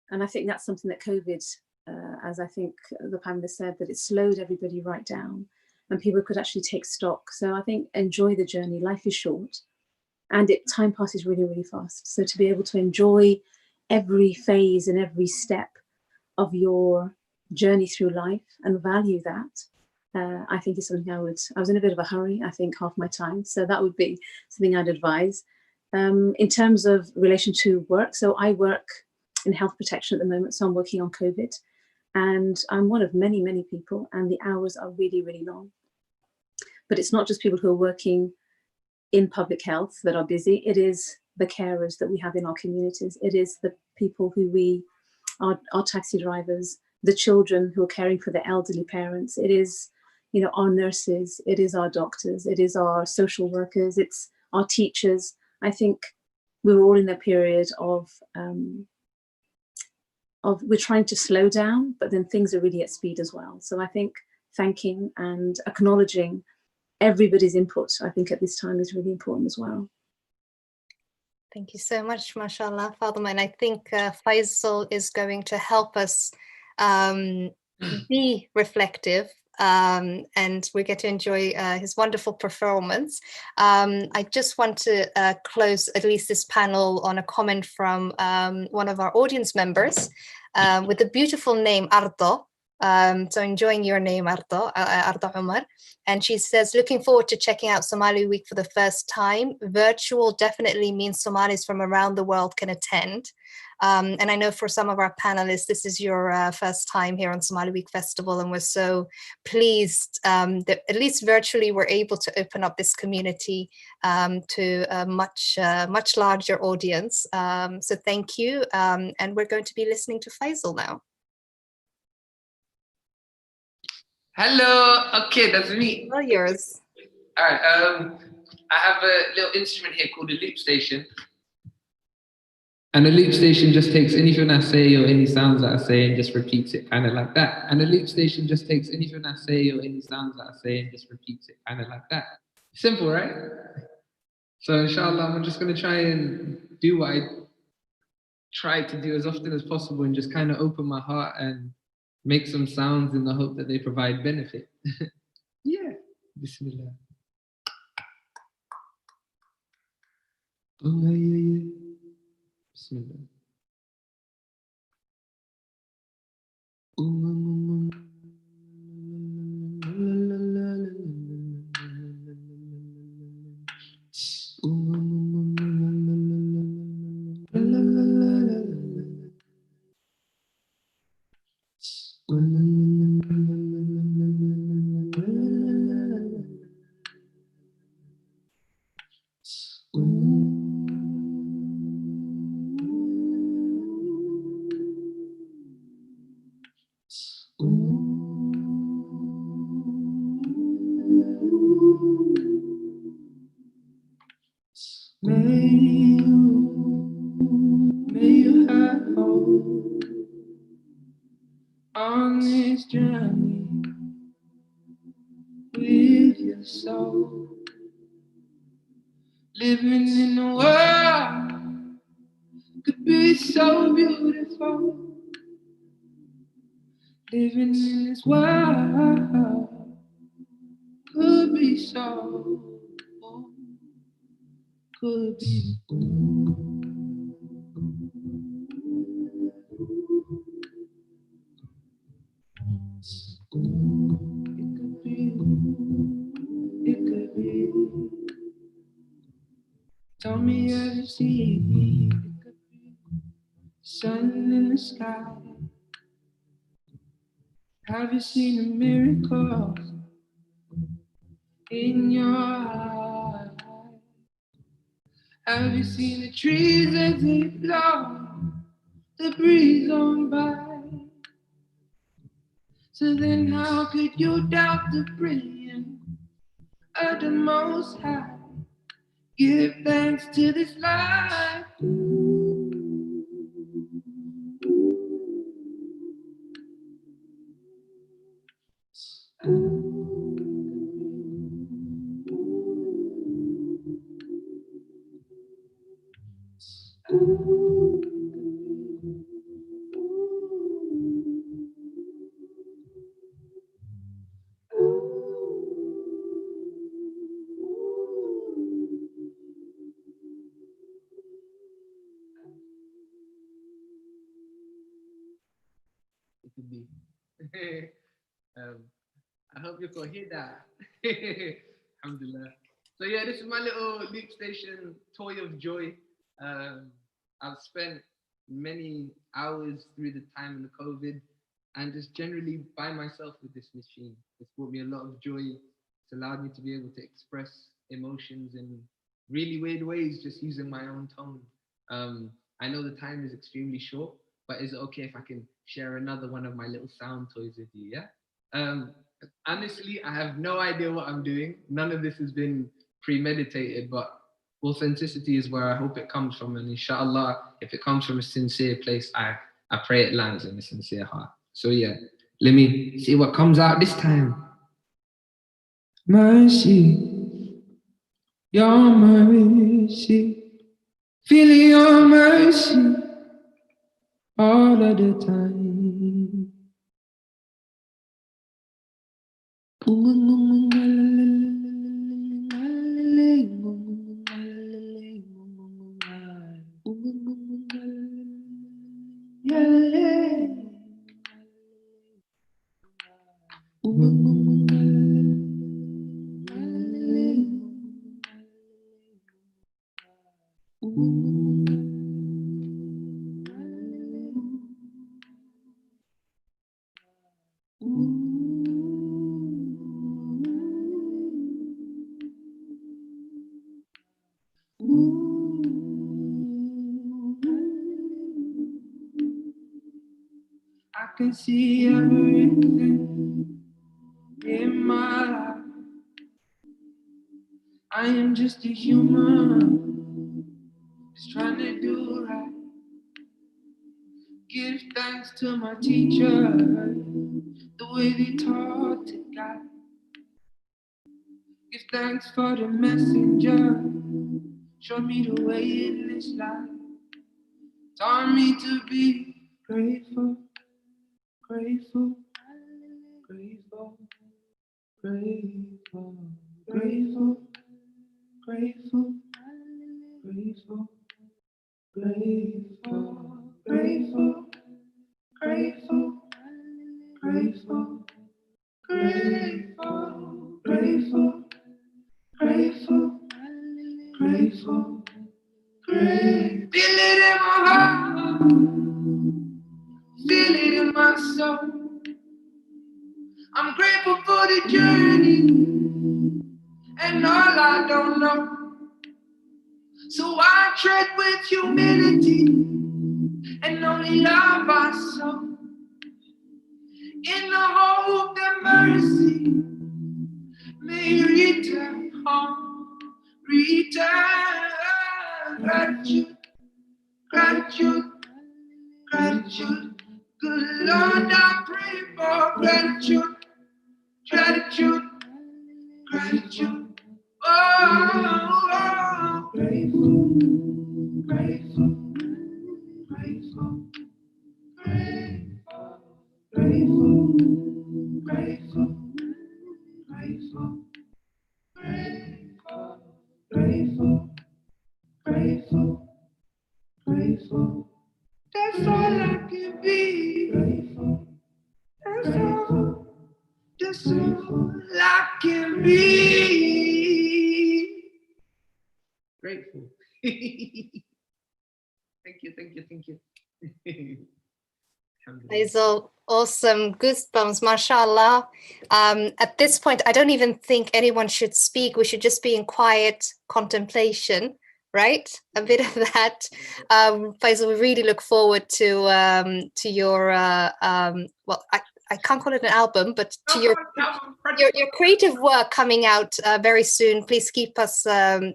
Speaker 3: And I think that's something that COVID, as I think the panelist said, that it slowed everybody right down and people could actually take stock. So I think enjoy the journey. Life is short and time passes really, really fast. So to be able to enjoy every phase and every step of your journey through life and value that, I think is something I was in a bit of a hurry, I think, half my time. So that would be something I'd advise. In terms of relation to work, so I work in health protection at the moment, so I'm working on COVID, and I'm one of many, many people, and the hours are really, really long. But it's not just people who are working in public health that are busy, it is the carers that we have in our communities, it is the people who our taxi drivers, the children who are caring for the elderly parents, it is, our nurses, it is our doctors, it is our social workers, it's our teachers. I think we were all in a period of we're trying to slow down, but then things are really at speed as well. So I think thanking and acknowledging everybody's input, I think at this time is really important as well.
Speaker 2: Thank you so much, mashallah, Fatima. And I think Faisal is going to help us be reflective, and we get to enjoy his wonderful performance. I just want to close at least this panel on a comment from one of our audience members with the beautiful name Ardo. So enjoying your name, Ardo Umar. And she says, looking forward to checking out Somali Week for the first time. Virtual definitely means Somalis from around the world can attend. And I know for some of our panelists, this is your first time here on Somali Week Festival, and we're so pleased that at least virtually we're able to open up this community to a much larger audience. So thank you. And we're going to be listening to Faisal now.
Speaker 9: Hello. Okay, that's me.
Speaker 2: All yours.
Speaker 9: All right. I have a little instrument here called a loop station. And a loop station just takes anything I say or any sounds that I say and just repeats it kind of like that. And a loop station just takes anything I say or any sounds that I say and just repeats it kind of like that. Simple, right? So inshallah, I'm just going to try and do what I try to do as often as possible and just kind of open my heart and make some sounds in the hope that they provide benefit. Yeah. Bismillah. Oh, yeah. Bismillah.
Speaker 5: May you have hope on this journey with your soul. Living in a world could be so beautiful. Living in this world could be so, could be. It could be. Tell me how to see. It could be sun in the sky. Have you seen the miracles in your eyes? Have you seen the trees as they blow the breeze on by? So then how could you doubt the brilliance of the Most High? Give thanks to this life. It could be. I hope you can hear that. Alhamdulillah. So yeah, this is my little Loop Station toy of joy. I've spent many hours through the time in the COVID and just generally by myself with this machine. It's brought me a lot of joy. It's allowed me to be able to express emotions in really weird ways, just using my own tone. I know the time is extremely short, but is it okay if I can share another one of my little sound toys with you, yeah? Honestly, I have no idea what I'm doing. None of this has been premeditated, but authenticity is where I hope it comes from. And inshallah, if it comes from a sincere place, I pray it lands in a sincere heart. So yeah, let me see what comes out this time. Mercy, your mercy, feeling your mercy all of the time. I can see everything in my life. I am just a human, just trying to do right. Give thanks to my teacher, the way they taught to guide. Give thanks for the messenger, showed me the way in this life. Taught me to be grateful, grateful, grateful, grateful, grateful, grateful, grateful, grateful, grateful, grateful, grateful, grateful, grateful, grateful, grateful, grateful. Feel it in my heart, feel it in my soul. I'm grateful for the journey and all I don't know. So I tread with humility and only love my soul. In the hope that mercy may reach time. Gratitude, gratitude, gratitude. Good Lord, I pray for gratitude, gratitude, gratitude. Oh, grateful, grateful, grateful, grateful, grateful, grateful, grateful, grateful, grateful, grateful. That's all I can be. Grateful. That's all. That's all I can be. Grateful. Thank you, thank you, thank you.
Speaker 2: Faisal, awesome, goosebumps, mashallah. At this point, I don't even think anyone should speak. We should just be in quiet contemplation, right? A bit of that. Faisal, we really look forward to your well, I can't call it an album, but to your creative work coming out very soon. Please keep us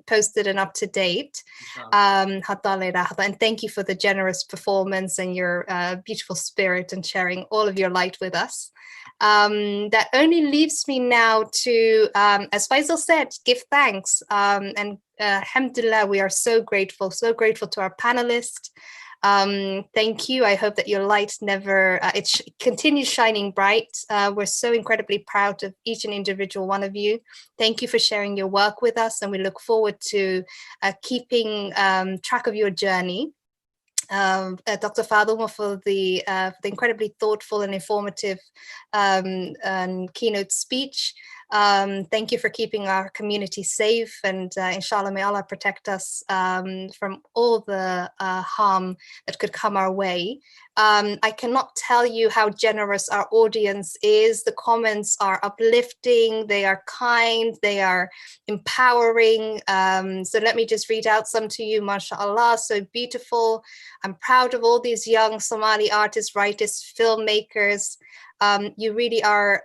Speaker 2: posted and up to date. And thank you for the generous performance and your beautiful spirit and sharing all of your light with us. That only leaves me now to, as Faisal said, give thanks. And alhamdulillah, we are so grateful to our panelists. Thank you. I hope that your light never, it continues shining bright. We're so incredibly proud of each and individual one of you. Thank you for sharing your work with us, and we look forward to keeping track of your journey. Dr. Faduma for the incredibly thoughtful and informative and keynote speech. Thank you for keeping our community safe, and inshallah, may Allah protect us from all the harm that could come our way. I cannot tell you how generous our audience is. The comments are uplifting, they are kind, they are empowering. So let me just read out some to you. MashaAllah, so beautiful. I'm proud of all these young Somali artists, writers, filmmakers. You really are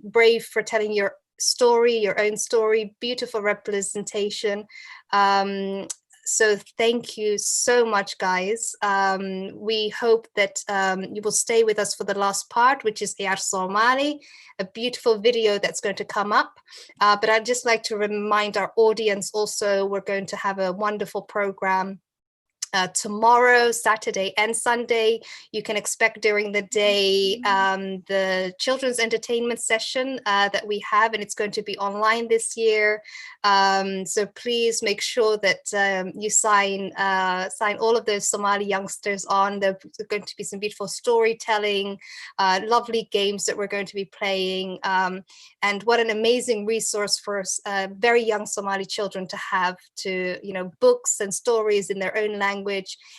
Speaker 2: brave for telling your story, your own story, beautiful representation. So thank you so much, guys. We hope that you will stay with us for the last part, which is Yar Somali, a beautiful video that's going to come up. But I'd just like to remind our audience also, we're going to have a wonderful program tomorrow, Saturday and Sunday. You can expect during the day the children's entertainment session that we have, and it's going to be online this year. So please make sure that you sign all of those Somali youngsters on. There's going to be some beautiful storytelling, lovely games that we're going to be playing, and what an amazing resource for very young Somali children to have, to, you know, books and stories in their own language,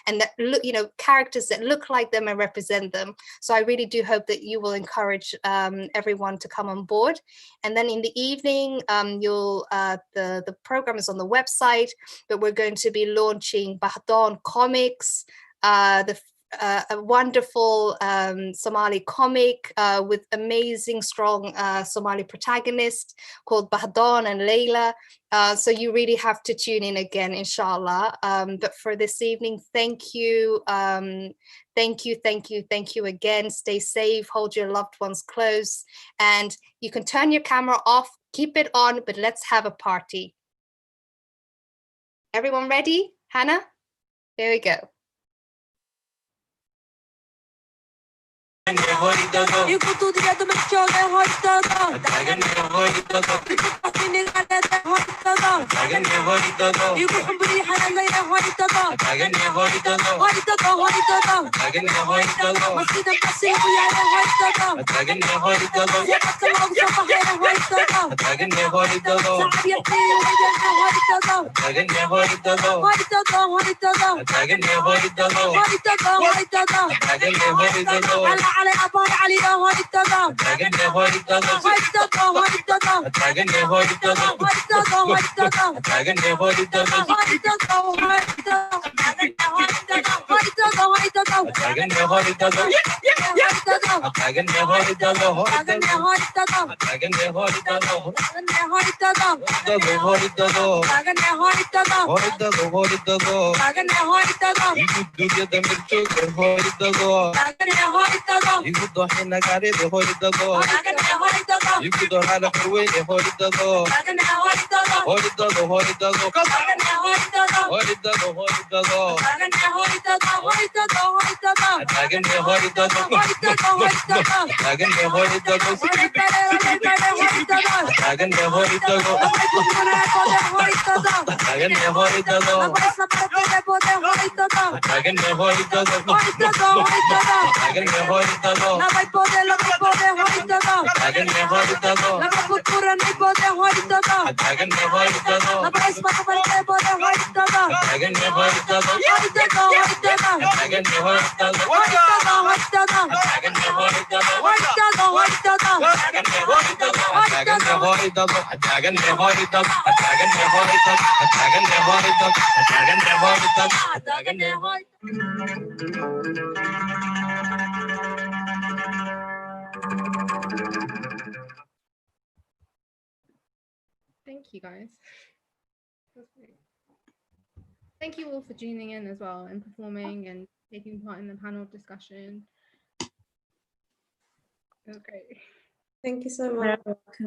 Speaker 2: and that look, you know, characters that look like them and represent them. So I really do hope that you will encourage everyone to come on board. And then in the evening, the program is on the website, but we're going to be launching Bahdon Comics, a wonderful Somali comic with amazing, strong Somali protagonists called Bahdon and Layla. So you really have to tune in again, inshallah. But for this evening, thank you. Thank you again. Stay safe, hold your loved ones close, and you can turn your camera off, keep it on, but let's have a party. Everyone ready? Hannah? There we go. على أبار علي هو التضام تاجن هو التضام هو التضام هو التضام تاجن هو التضام هو التضام هو التضام تاجن هو التضام هو التضام هو التضام تاجن هو التضام
Speaker 1: Thank you, guys. That's great. Thank you all for tuning in as well and performing and taking part in the panel discussion. It was great.
Speaker 7: Thank you so much.